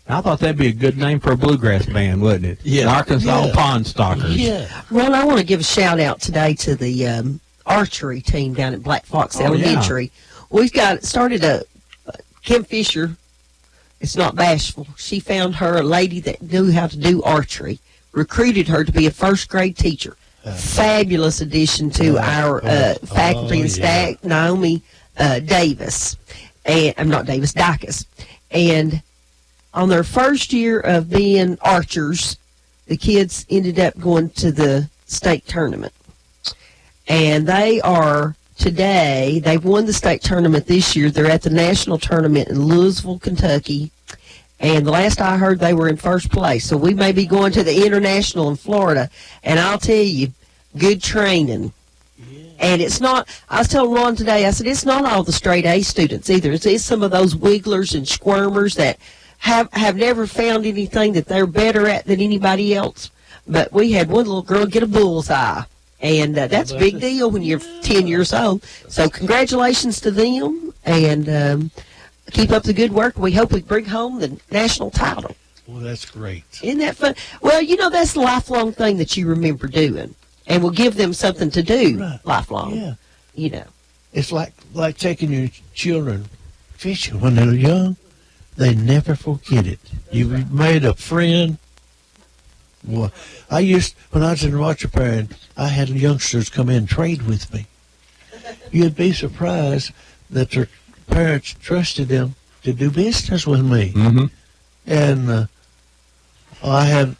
I thought that'd be a good name for a bluegrass band, wouldn't it? Yeah. The Arkansas Pond Stalkers. Yeah. Ron, I want to give a shout out today to the archery team down at Black Fox Elementary. We've started Kim Fisher. It's not bashful. She found her a lady that knew how to do archery, recruited her to be a first grade teacher. Fabulous addition to our faculty and staff, Naomi Davis, and I'm not Davis, Dacus. And on their first year of being archers, the kids ended up going to the state tournament. And they've won the state tournament this year. They're at the national tournament in Louisville, Kentucky. And the last I heard, they were in first place. So we may be going to the international in Florida. And I'll tell you, good training. Yeah. And it's not, I was telling Ron today, I said, it's not all the straight A students either. It's some of those wigglers and squirmers that have never found anything that they're better at than anybody else. But we had one little girl get a bullseye. And that's a big deal when you're 10 years old. So congratulations to them. And keep up the good work. We hope we bring home the national title. Well, that's great. Isn't that fun? Well, that's the lifelong thing that you remember doing. And we'll give them something to do lifelong. Yeah. It's like taking your children fishing when they're young. They never forget it. You've made a friend. Well, when I was in Roger Perry, I had youngsters come in and trade with me. You'd be surprised that their parents trusted them to do business with me. Mm-hmm. And I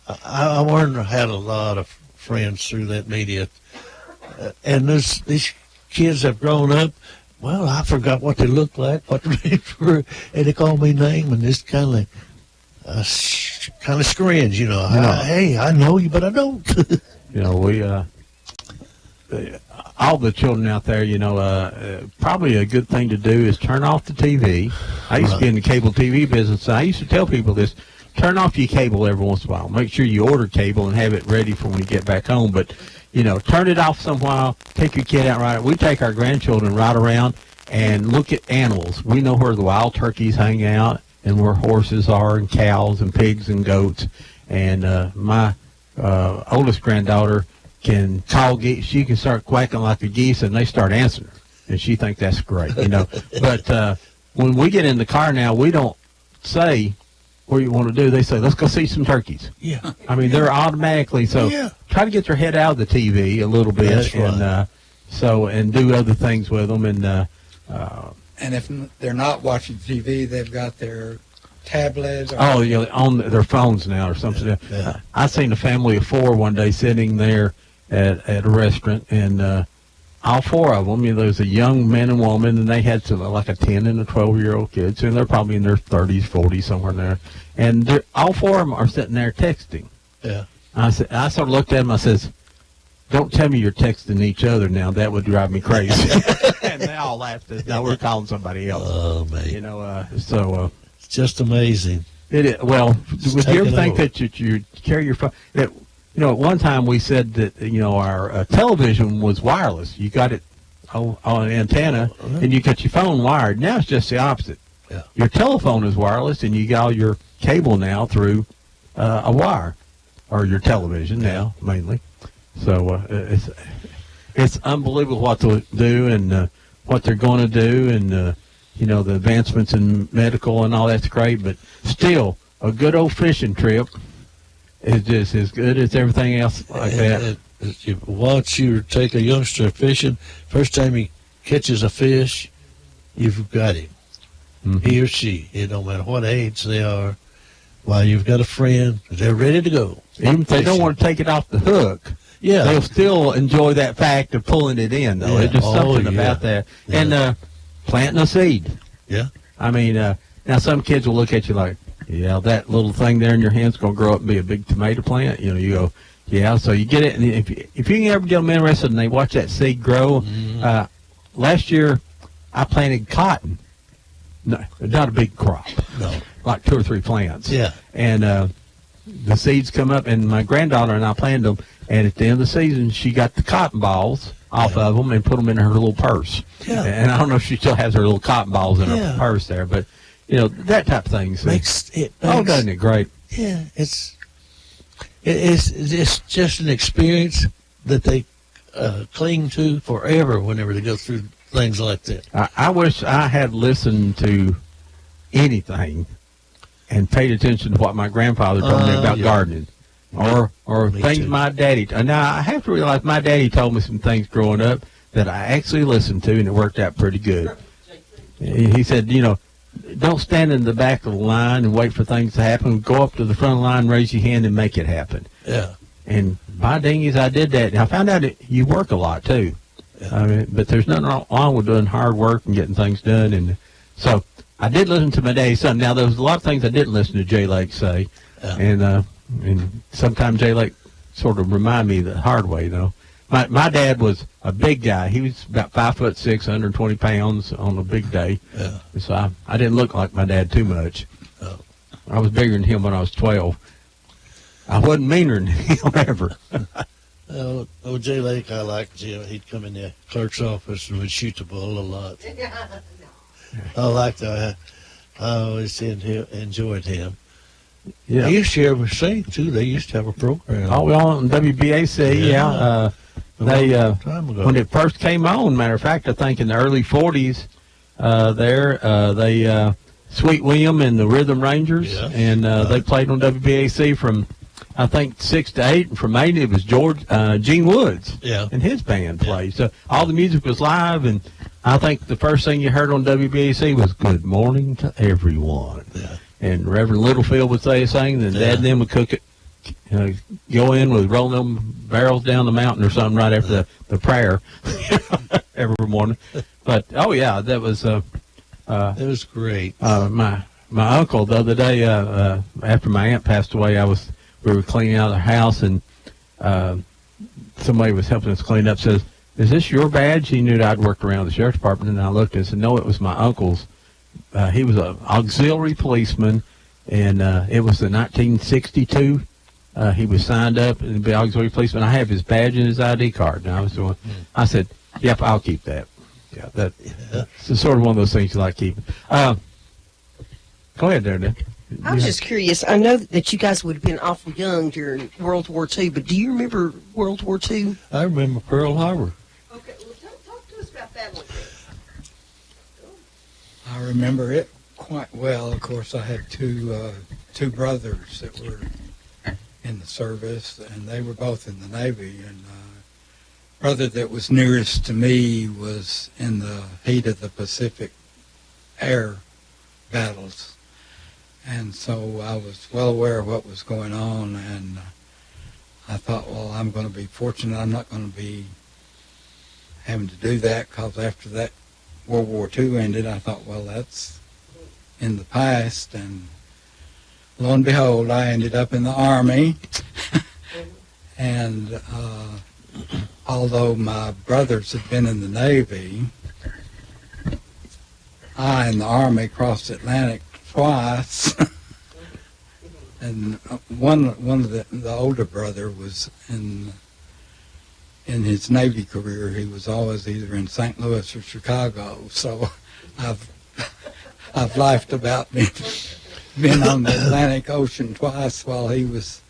learned I had a lot of friends through that media. And these kids have grown up. Well, I forgot what they looked like, what their names were, and they called me name, and this kind of scringe, Hey, I know you, but I don't. We all the children out there, probably a good thing to do is turn off the TV. I used to be in the cable TV business, and I used to tell people this: turn off your cable every once in a while. Make sure you order cable and have it ready for when you get back home. But turn it off some while. Take your kid out right. We take our grandchildren right around and look at animals. We know where the wild turkeys hang out and where horses are and cows and pigs and goats. And my oldest granddaughter can call geese. She can start quacking like a geese, and they start answering her. And she thinks that's great, But when we get in the car now, we don't say what you want to do. They say, let's go see some turkeys. Yeah. I mean, they're automatically, so try to get their head out of the TV a little bit. That's right. And do other things with them. And if they're not watching TV, they've got their tablets. On their phones now or something. Yeah. I seen a family of 4 one day sitting there at a restaurant, and all 4 of them, there was a young man and woman, and they had like a 10 and a 12-year-old kids, and they're probably in their 30s, 40s, somewhere in there. And all 4 of them are sitting there texting. Yeah. I sort of looked at them, I says, don't tell me you're texting each other now. That would drive me crazy. And they all laughed. No, we're calling somebody else. Oh, man. It's just amazing. It is. Well, would you ever taken think over. that you carry your phone? That, at one time we said that our television was wireless. You got it on an antenna, and you got your phone wired. Now it's just the opposite. Yeah. Your telephone is wireless, and you got all your cable now through a wire, or your television now mainly. So it's unbelievable what they'll do and what they're going to do, and the advancements in medical and all that's great. But still, a good old fishing trip is just as good as everything else like that. Once you take a youngster fishing, first time he catches a fish, you've got him. Mm-hmm. He or she, it don't matter what age they are. While you've got a friend, they're ready to go. Even if they don't want to take it off the hook, they'll still enjoy that fact of pulling it in, though. Yeah. It's just something about that. Yeah. And planting a seed. Yeah. I mean, now some kids will look at you like, yeah, that little thing there in your hand's going to grow up and be a big tomato plant. You go, yeah, so you get it. And if you can ever get them interested and they watch that seed grow, last year I planted cotton. No, not a big crop. No. Like 2 or 3 plants. Yeah. And the seeds come up, and my granddaughter and I planted them, and at the end of the season, she got the cotton balls off of them and put them in her little purse. Yeah. And I don't know if she still has her little cotton balls in her purse there, but, that type of thing. Doesn't it great? Yeah, it's just an experience that they cling to forever whenever they go through things like that. I wish I had listened to anything and paid attention to what my grandfather told me about gardening, or Me things too. my daddy. Now I have to realize my daddy told me some things growing up that I actually listened to, and it worked out pretty good. He said, don't stand in the back of the line and wait for things to happen. Go up to the front of the line, raise your hand, and make it happen. Yeah. And by dingies, I did that. And I found out that you work a lot too. Yeah. I mean, but there's nothing wrong with doing hard work and getting things done. And so I did listen to my daddy's son. Now, there was a lot of things I didn't listen to Jay Lake say. Yeah. And sometimes Jay Lake sort of remind me the hard way, My dad was a big guy. He was about 5'6", 120 pounds on a big day. Yeah. So I didn't look like my dad too much. Oh. I was bigger than him when I was 12. I wasn't meaner than him ever. Jay Lake, I liked Jim. He'd come in the clerk's office and would shoot the bull a lot. I liked that. I always enjoyed him. Yeah. He used to ever sing, too. They used to have a program. Oh, well, on WBAC, yeah. They time ago. when it first came on, matter of fact, I think in the early 40s, Sweet William and the Rhythm Rangers, Yeah. and they played on WBAC from, I think, 6 to 8, and from 8 it was Gene Woods and his band played. So all the music was live, and I think the first thing you heard on WBAC was "Good Morning to Everyone." Yeah. And Reverend Littlefield would say a thing, and Dad and them would cook it, go in with rolling them barrels down the mountain or something right after the prayer every morning. But that was it was great. my uncle the other day after my aunt passed away. We were cleaning out the house, and somebody was helping us clean up. Says, "Is this your badge?" He knew that I'd worked around the sheriff's department, and I looked and said, "No, it was my uncle's." He was an auxiliary policeman, and it was the 1962. He was signed up to be auxiliary policeman. I have his badge and his ID card. And I said, "Yep, I'll keep that." Yeah, it's sort of one of those things you like keeping. Go ahead there, Nick. I was just curious. I know that you guys would have been awful young during World War II, but do you remember World War II? I remember Pearl Harbor. Okay, well, talk to us about that one. I remember it quite well. Of course, I had two brothers that were in the service, and they were both in the Navy. And brother that was nearest to me was in the heat of the Pacific air battles. And so I was well aware of what was going on, and I thought, well, I'm going to be fortunate. I'm not going to be having to do that, because after that World War II ended, I thought, well, that's in the past. And lo and behold, I ended up in the Army. And although my brothers had been in the Navy, I in the Army crossed the Atlantic twice. And one of the older brother was in his Navy career. He was always either in St. Louis or Chicago. So I've laughed about being on the Atlantic Ocean twice while he was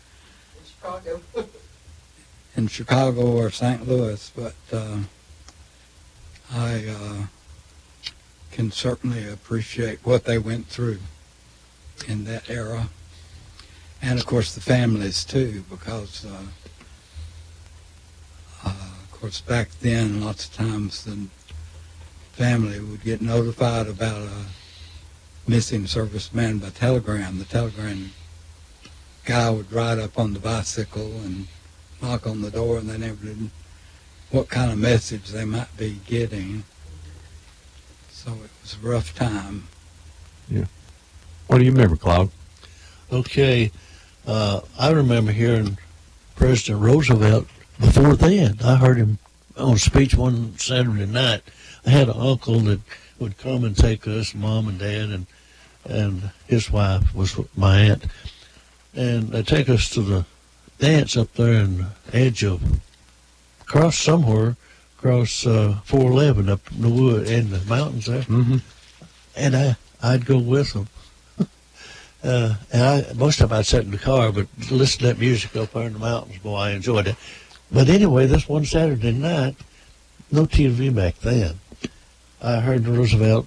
in Chicago or St. Louis. But I can certainly appreciate what they went through in that era. And, of course, the families, too, because, of course, back then, lots of times the family would get notified about a missing serviceman by telegram. The telegram guy would ride up on the bicycle and knock on the door, and they never knew what kind of message they might be getting. So it was a rough time. Yeah. What do you remember, Claude? Okay. I remember hearing President Roosevelt before then. I heard him on a speech one Saturday night. I had an uncle that would come and take us, Mom and Dad, and his wife was my aunt. And they'd take us to the dance up there in the edge of, across 411 up in the wood, in the mountains there. Mm-hmm. And I'd go with them. And most of the time I'd sit in the car, but listen to that music up there in the mountains, boy, I enjoyed it. But anyway, this one Saturday night, no TV back then, I heard Roosevelt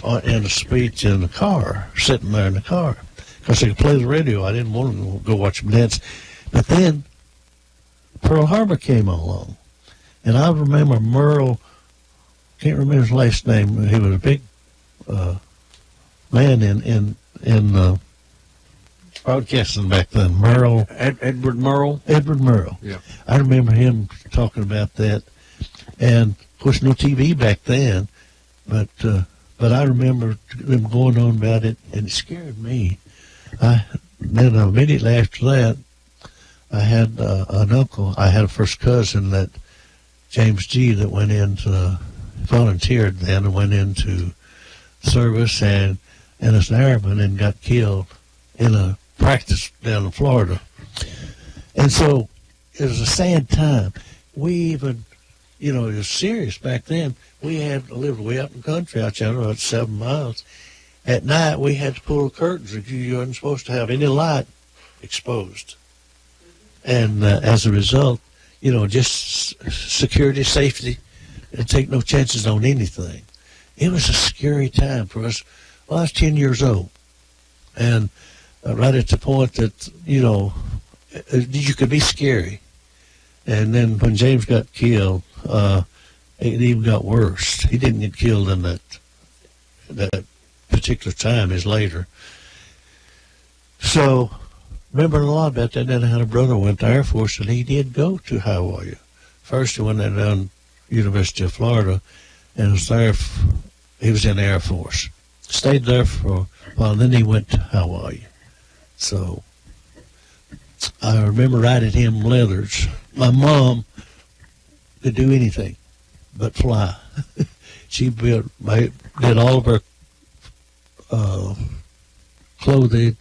in a speech in the car, sitting there in the car, because they could play the radio. I didn't want to go watch them dance. But then Pearl Harbor came along, and I remember Merle, can't remember his last name, he was a big man in broadcasting back then. Merle. Edward Merle? Edward Merle. Yeah. I remember him talking about that. And, of course, no TV back then, but I remember them going on about it, and it scared me. Then immediately after that, I had an uncle. I had a first cousin, that James G., that went into, volunteered then and went into service and as an airman and got killed in a practice down in Florida. And so it was a sad time. We even, it was serious back then. We had lived way out in the country, out there about 7 miles. At night, we had to pull the curtains. You weren't supposed to have any light exposed. And as a result, just security, safety, and take no chances on anything. It was a scary time for us. Well, I was 10 years old. And right at the point that, you could be scary. And then when James got killed, it even got worse. He didn't get killed in that particular time, is later. So, remember a lot about that. Then I had a brother who went to Air Force, and he did go to Hawaii. First, he went down University of Florida, and was there. He was in the Air Force. Stayed there for a while, then he went to Hawaii. So, I remember riding him leathers. My mom could do anything but fly. She did all of her clothing.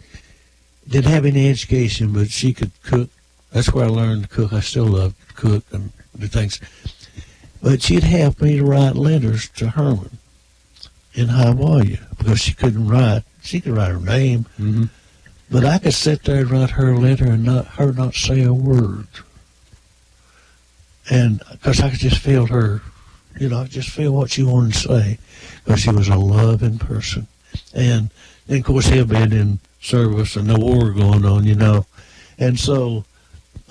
Didn't have any education, but she could cook. That's where I learned to cook. I still love to cook and do things. But she'd have me to write letters to Herman in Hawaii because she couldn't write. She could write her name, mm-hmm. but I could sit there and write her a letter and not say a word. And because I could just feel her, just feel what she wanted to say, because she was a loving person. And of course, he had been in service and the war going on, And so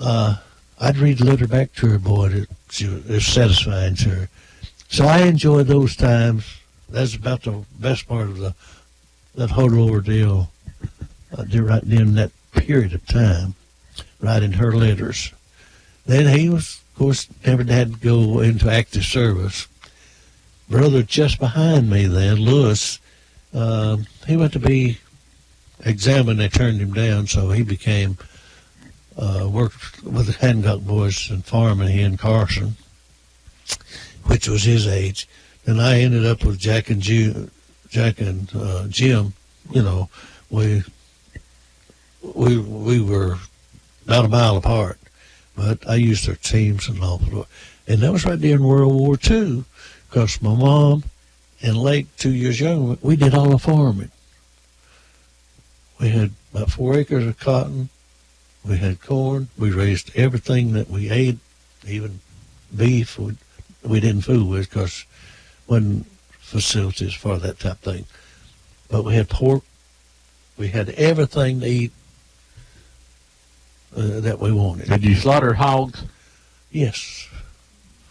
I'd read the letter back to her, boy. It was satisfying to her. So I enjoyed those times. That's about the best part of that whole ordeal, right in that period of time, writing her letters. Then he was, of course, never had to go into active service. Brother just behind me then, Lewis, he went to be examined. They turned him down, so he became, worked with the Hancock boys and farming here in Carson, which was his age. And I ended up with Jack and Jim you know, we were about a mile apart, but I used their teams and all. And that was right during World War II, because my mom and Lake, 2 years younger, we did all the farming. We had about 4 acres of cotton. We had corn. We raised everything that we ate, even beef. We didn't fool with because wasn't facilities for that type of thing. But we had pork. We had everything to eat that we wanted. Did you slaughter hogs? Yes.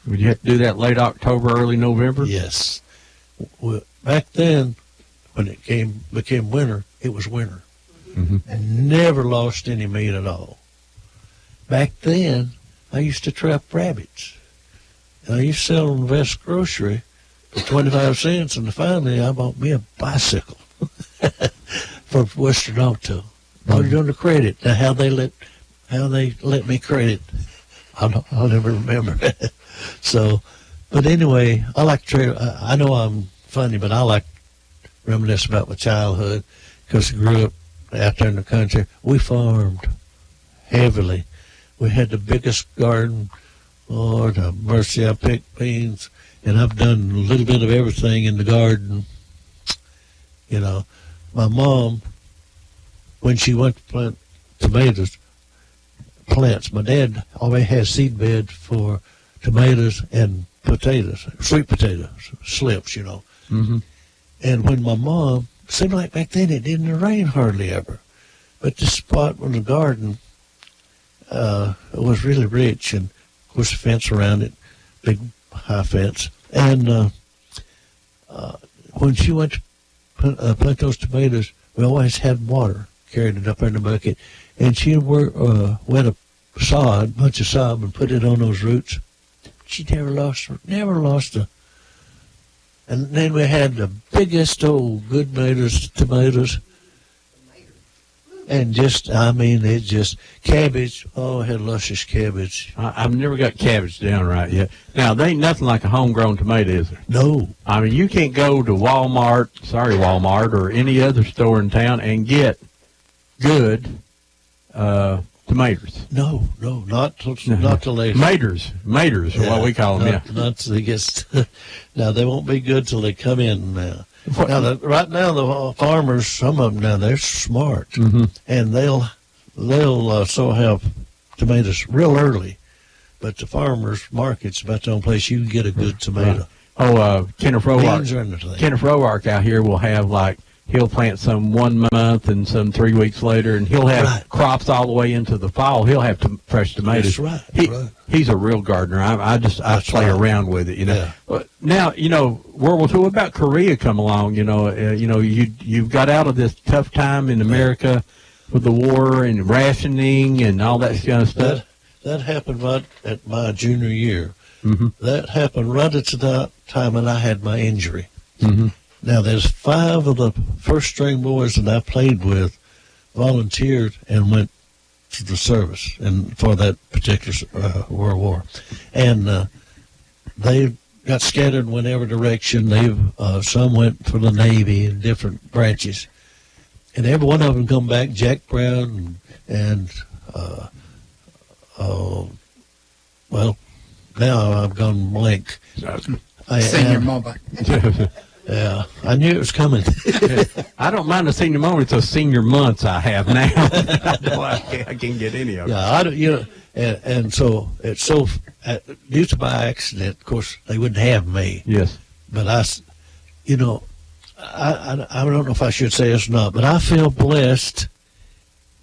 Would you have to do that late October, early November? Yes. Well, back then, when it became winter, it was winter. Mm-hmm. And never lost any meat at all. Back then, I used to trap rabbits. And I used to sell them Vest Grocery for 25 cents, and finally I bought me a bicycle from Western Auto. All you're doing to credit. Now how they let me credit, I'll never remember. So, but anyway, I like to. I know I'm funny, but I like to reminisce about my childhood because I grew up out there in the country. We farmed heavily. We had the biggest garden. Lord have mercy, I picked beans, and I've done a little bit of everything in the garden. You know, my mom, when she went to plant tomatoes, plants, my dad always had seed bed for tomatoes and potatoes, sweet potatoes, slips, you know. Mm-hmm. And when my mom, seemed like back then it didn't rain hardly ever, but this spot in the garden it was really rich, and of course a fence around it, big high fence. And when she went to plant those tomatoes, we always had water, carried it up in the bucket, and she wet a bunch of sod and put it on those roots. She never lost a. And then we had the biggest old good tomatoes. And cabbage. Oh, I had luscious cabbage. I've never got cabbage down right yet. Now, there ain't nothing like a homegrown tomato, is there? No. I mean, you can't go to Walmart, or any other store in town and get good tomatoes. No, not till later. Maters, yeah, what we call them, Not till they get. Now, they won't be good till they come in now. Right now, the farmers, some of them now, they're smart, mm-hmm. and they'll so have tomatoes real early. But the farmers market's about the only place you can get a good tomato. Right. Kenneth Roark out here will have he'll plant some 1 month and some 3 weeks later, and he'll have crops all the way into the fall. He'll have fresh tomatoes. That's right. He's a real gardener. I play around with it, you know. Yeah. But now, World War II. What about Korea come along? You got out of this tough time in America with the war and rationing and all that kind of stuff. That happened right at my junior year. Mm-hmm. That happened right at the time when I had my injury. Mm-hmm. Now, there's 5 of the first-string boys that I played with volunteered and went to the service and for that particular World War. And they got scattered in every direction. Some went for the Navy in different branches. And every one of them come back, Jack Brown and now I've gone blank. Senior moment. Yeah, I knew it was coming. I don't mind the senior moment. It's a senior months I have now. I can't get any of it. Yeah, and so it's so due to by accident. Of course, they wouldn't have me. Yes, but I don't know if I should say this or not, but I feel blessed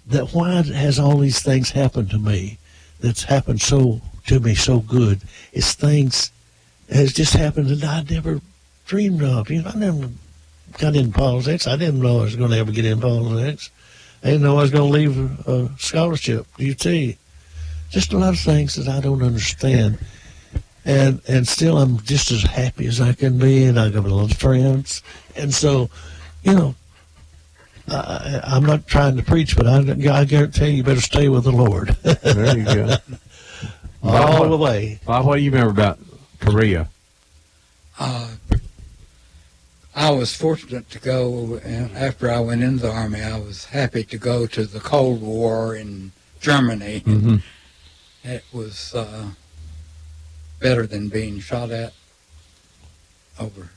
that why has all these things happened to me? That's happened to me so good. It's things that has just happened that I never dreamed of. I never got in politics. I didn't know I was going to ever get in politics. I didn't know I was going to leave a scholarship, UT. Just a lot of things that I don't understand. And still I'm just as happy as I can be, and I got a lot of friends. And so, I'm not trying to preach, but I guarantee you better stay with the Lord. There you go. All the way. Bob, what do you remember about Korea? I was fortunate to go, after I went into the Army, I was happy to go to the Cold War in Germany. Mm-hmm. It was better than being shot at over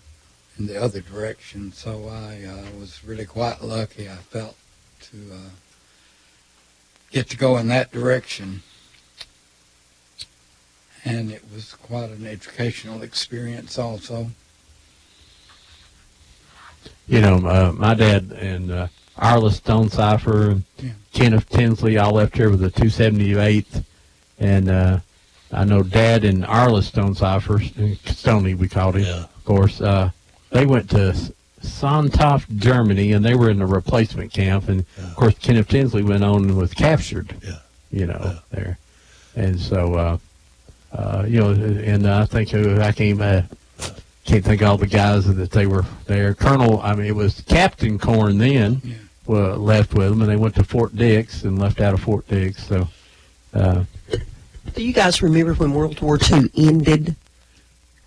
in the other direction. So I was really quite lucky, I felt, to get to go in that direction. And it was quite an educational experience also. You know, my dad and Arla Stonecipher and Kenneth Tinsley all left here with the 278th. And I know Dad and Arla Stonecipher, Stoney we called him, of course, they went to Sonntag, Germany, and they were in the replacement camp. And, of course, Kenneth Tinsley went on and was captured, there. And so, and I think I can't think of all the guys that they were there. Colonel, it was Captain Corn then, left with them, and they went to Fort Dix and left out of Fort Dix. So, do you guys remember when World War II ended?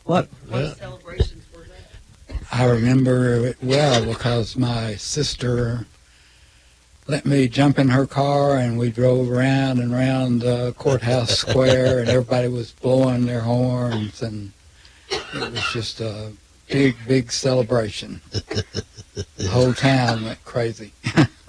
What celebrations were that? I remember it well because my sister let me jump in her car, and we drove around and around the courthouse square, and everybody was blowing their horns, and it was just a big, big celebration. The whole town went crazy.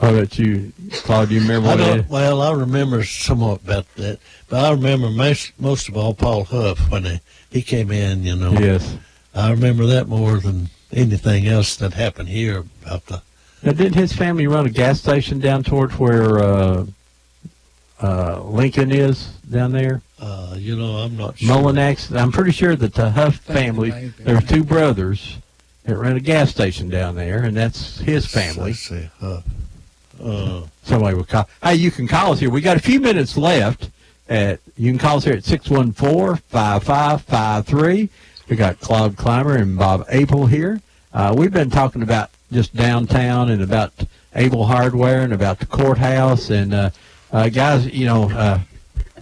Oh, that you, Claude, do you remember what it is? Well, I remember somewhat about that, but I remember most of all Paul Huff when he came in, Yes. I remember that more than anything else that happened here about the... Now, didn't his family run a gas station down towards where Lincoln is down there? I'm not sure. Mullinax. I'm pretty sure that the Huff family, there were two brothers that ran a gas station down there, and that's his family. Let's see, Huff. Somebody will call. Hey, you can call us here. We got a few minutes left. You can call us here at 614-5553. We got Claude Climer and Bob Abel here. We've been talking about just downtown and about Abel Hardware and about the courthouse. And guys,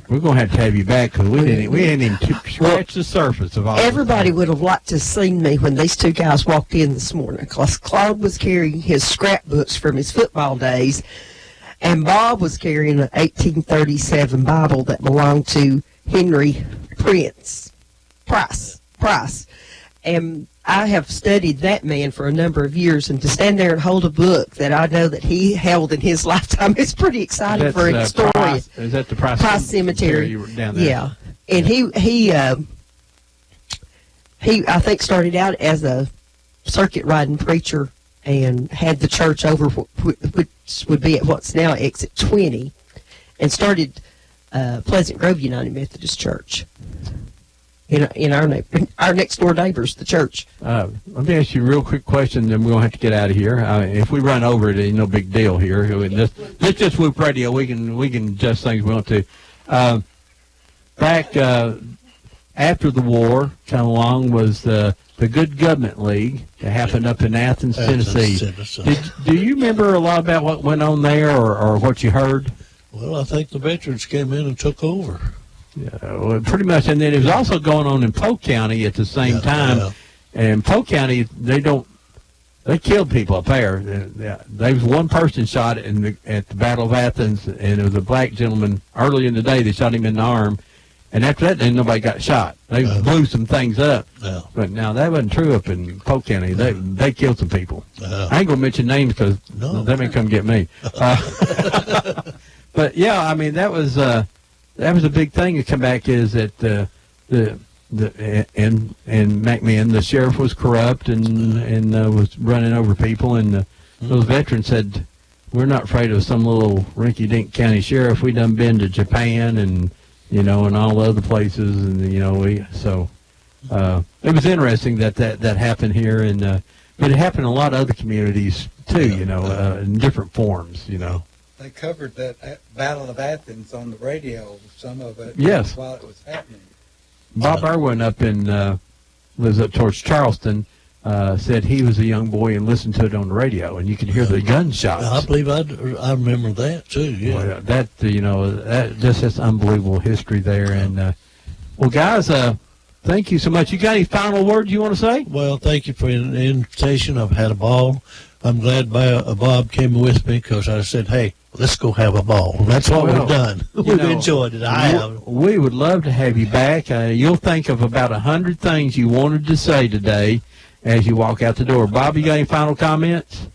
we're going to have you back because we didn't even scratch the surface of all. Everybody would have liked to have seen me when these two guys walked in this morning, because Claude was carrying his scrapbooks from his football days, and Bob was carrying an 1837 Bible that belonged to Henry Price. And I have studied that man for a number of years, and to stand there and hold a book that I know that he held in his lifetime is pretty exciting for a historian. Is that the Price Cemetery? You were down there? Yeah, and he I think started out as a circuit riding preacher and had the church over, which would be at what's now exit 20, and started Pleasant Grove United Methodist Church. In our next door neighbors, the church. Let me ask you a real quick question, then we're gonna have to get out of here. If we run over it, ain't no big deal here. This just Whoop Radio. We can adjust things we want to. Back after the war, kind of along was the Good Government League that happened up in Athens, Tennessee. Do you remember a lot about what went on there, or what you heard? Well, I think the veterans came in and took over. Yeah, well, pretty much, and then it was also going on in Polk County at the same time. Yeah. And Polk County, they killed people up there. There was one person shot at the Battle of Athens, and it was a black gentleman. Early in the day, they shot him in the arm, and after that, then nobody got shot. They blew some things up. Yeah. But now that wasn't true up in Polk County. They killed some people. I ain't gonna mention names because they may come get me. But yeah, that was. That was a big thing to come back, is that in McMinn, the sheriff was corrupt and was running over people, and those veterans said, "We're not afraid of some little rinky-dink county sheriff. We done been to Japan and and all other places, and it was interesting that happened here, and but it happened in a lot of other communities too, in different forms, They covered that Battle of Athens on the radio, some of it, yes, while it was happening. Bob Irwin up lives up towards Charleston, said he was a young boy and listened to it on the radio, and you could hear the gunshots. I believe I remember that too. Yeah, well, that just has unbelievable history there. And well, guys, Thank you so much. You got any final words you want to say? Well, thank you for the invitation. I've had a ball. I'm glad Bob came with me because I said, hey, let's go have a ball. That's what we've done. We've enjoyed it. I have. We would love to have you back. You'll think of about 100 things you wanted to say today as you walk out the door. Bob, you got any final comments?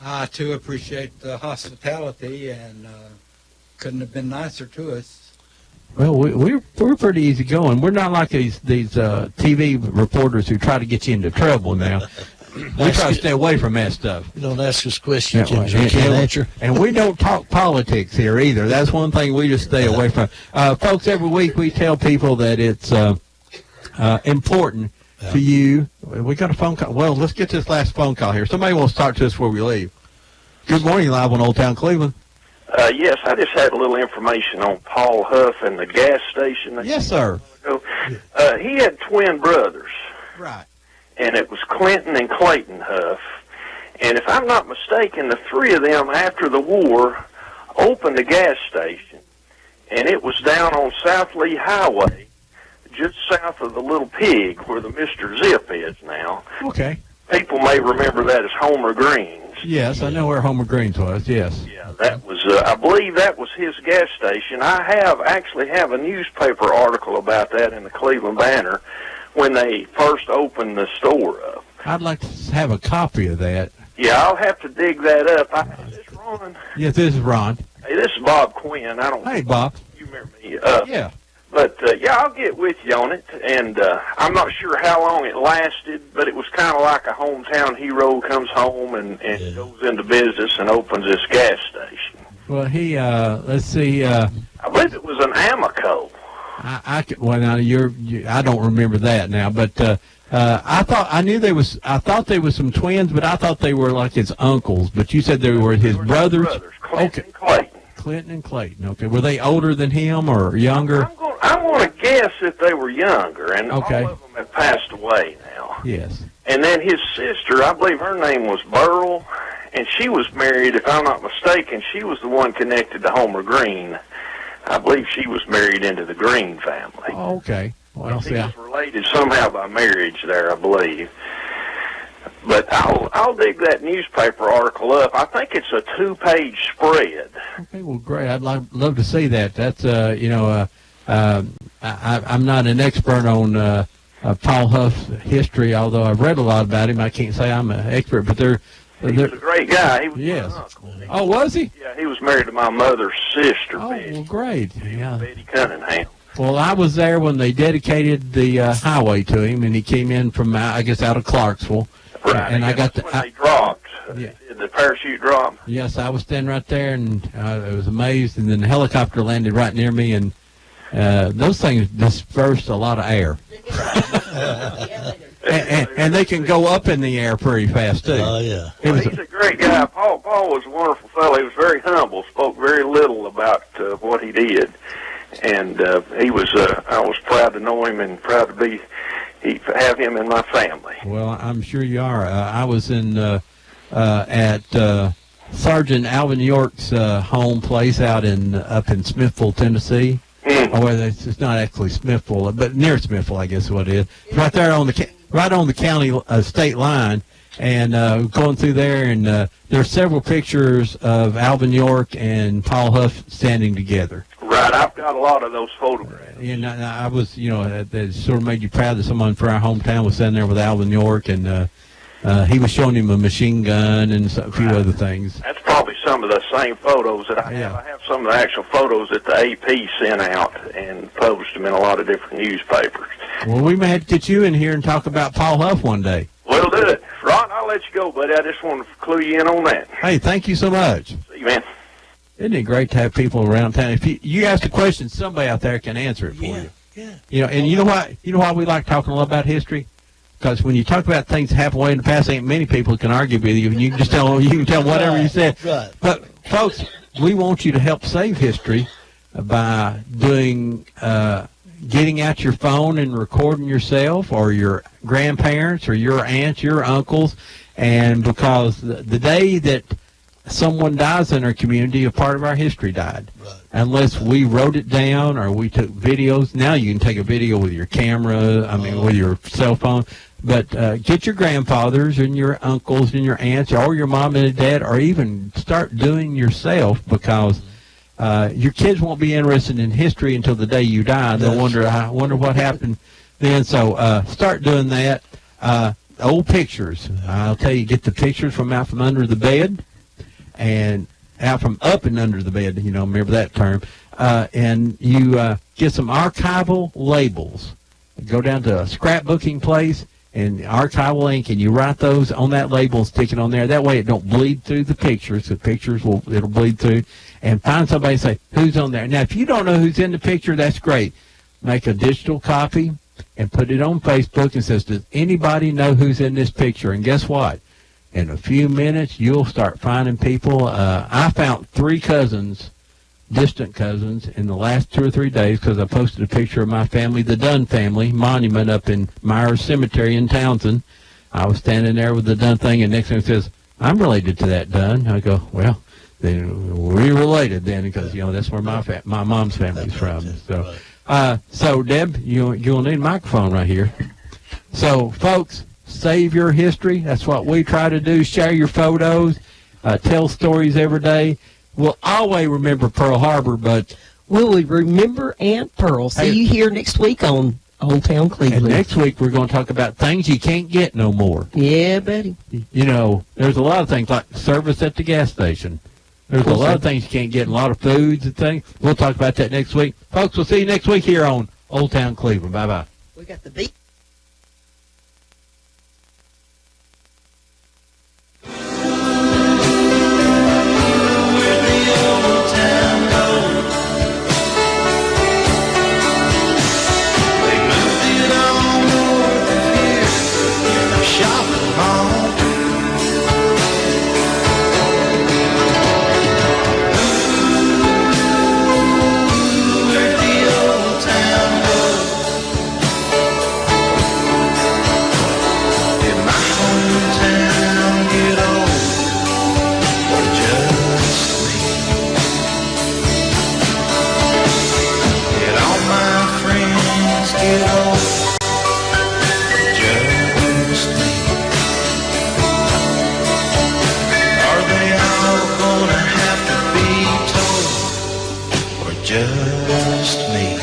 I, too, appreciate the hospitality, and couldn't have been nicer to us. Well, we're pretty easygoing. We're not like these TV reporters who try to get you into trouble now. We try to stay away from that stuff. You don't ask us questions Yeah, you can't answer. And we don't talk politics here either. That's one thing we just stay away from. Folks, every week we tell people that it's important to you. We got a phone call. Well, let's get this last phone call here. Somebody wants to talk to us before we leave. Good morning, live on Old Town Cleveland. Yes, I just had a little information on Paul Huff and the gas station. Yes, sir. He had twin brothers. Right. And it was Clinton and Clayton Huff. And if I'm not mistaken, the three of them, after the war, opened a gas station. And it was down on South Lee Highway, just south of the Little Pig, where the Mr. Zip is now. Okay. People may remember that as Homer Green's. Yes, I know where Homer Greens was, yes. Yeah, that was, I believe that was his gas station. I actually have a newspaper article about that in the Cleveland Banner when they first opened the store up. I'd like to have a copy of that. Yeah, I'll have to dig that up. Is this Ron? Yes, this is Ron. Hey, this is Bob Quinn. Hey, Bob. You remember me? Yeah. But, yeah, I'll get with you on it. And I'm not sure how long it lasted, but it was kind of like a hometown hero comes home and goes into business and opens this gas station. Well, he, let's see. I believe it was an Amoco. I don't remember that now, but I thought they were some twins, but I thought they were like his uncles. But you said they were his brothers. Clinton and Clayton. Clinton and Clayton. Okay, were they older than him or younger? I'm going to guess that they were younger, and all of them have passed away now. Yes. And then his sister, I believe her name was Burl, and she was married, if I'm not mistaken, she was the one connected to Homer Green. I believe she was married into the Green family. Oh, okay. Well, he was related somehow by marriage there, I believe. But I'll dig that newspaper article up. I think it's a 2-page spread. Okay, well, great. I'd love to see that. That's I'm not an expert on Paul Huff's history, although I've read a lot about him. I can't say I'm an expert, but he was a great guy. He was yes. Oh, was he? Yeah, he was married to my mother's sister. Oh, Betty. well, great. Yeah. Betty Cunningham. Well, I was there when they dedicated the highway to him, and he came in from, I guess, out of Clarksville. Right. And I got when they dropped. Yeah. Did the parachute drop? Yes, I was standing right there, and I was amazed. And then the helicopter landed right near me, and those things dispersed a lot of air. and they can go up in the air pretty fast, too. Oh, yeah. He's a great guy. Paul was a wonderful fellow. He was very humble, spoke very little about what he did. And he was, I was proud to know him and proud to have him in my family. Well, I'm sure you are. I was at Sergeant Alvin York's home place up in Smithville, Tennessee. Oh, well, it's not actually Smithville, but near Smithville, I guess is what it is. Right there on the county state line, and going through there, and there are several pictures of Alvin York and Paul Huff standing together. Right, I've got a lot of those photographs. And I was, that sort of made you proud that someone from our hometown was standing there with Alvin York, and he was showing him a machine gun and a few other things. That's probably some of the same photos that I have. I have some of the actual photos that the AP sent out and published them in a lot of different newspapers. Well, we may have to get you in here and talk about Paul Huff one day. We'll do it. Ron, I'll let you go, buddy. I just wanted to clue you in on that. Hey, thank you so much. See you, man. Isn't it great to have people around town? If you ask a question, somebody out there can answer it for you. Yeah. And you know why we like talking a lot about history? Because when you talk about things that happened way in the past, ain't many people who can argue with you, and you can just tell whatever you said. Right. But folks, we want you to help save history by doing getting out your phone and recording yourself, or your grandparents, or your aunts, your uncles, and because the day that someone dies in our community, a part of our history died. Right. Unless we wrote it down or we took videos. Now you can take a video with your camera, with your cell phone. But get your grandfathers and your uncles and your aunts or your mom and dad, or even start doing yourself, because your kids won't be interested in history until the day you die. They'll wonder what happened then. So start doing that. Old pictures. I'll tell you, get the pictures from out from under the bed and out from up and under the bed, remember that term. And you get some archival labels. Go down to a scrapbooking place and archival ink, and you write those on that label and stick it on there. That way it don't bleed through the pictures. The pictures it'll bleed through. And find somebody and say, who's on there? Now, if you don't know who's in the picture, that's great. Make a digital copy and put it on Facebook and says, does anybody know who's in this picture? And guess what? In a few minutes, you'll start finding people. I found 3 cousins, distant cousins, in the last 2 or 3 days because I posted a picture of my family, the Dunn family monument up in Myers Cemetery in Townsend. I was standing there with the Dunn thing, and next thing it says, I'm related to that Dunn. I go, well, then we're related then, because that's where my mom's family's from. So Deb, you'll need a microphone right here. So folks, save your history. That's what we try to do. Share your photos, tell stories every day. We'll always remember Pearl Harbor, but will we remember Aunt Pearl? See you here next week on Old Town Cleveland. And next week we're going to talk about things you can't get no more. Yeah, buddy. There's a lot of things like service at the gas station. There's a lot of things you can't get, a lot of foods and things. We'll talk about that next week. Folks, we'll see you next week here on Old Town Cleveland. Bye-bye. We got the beat. Just me.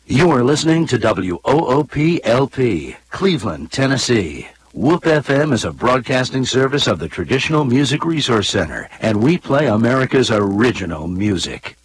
You are listening to WOOP-LP, Cleveland, Tennessee. WOOP FM is a broadcasting service of the Traditional Music Resource Center, and we play America's original music.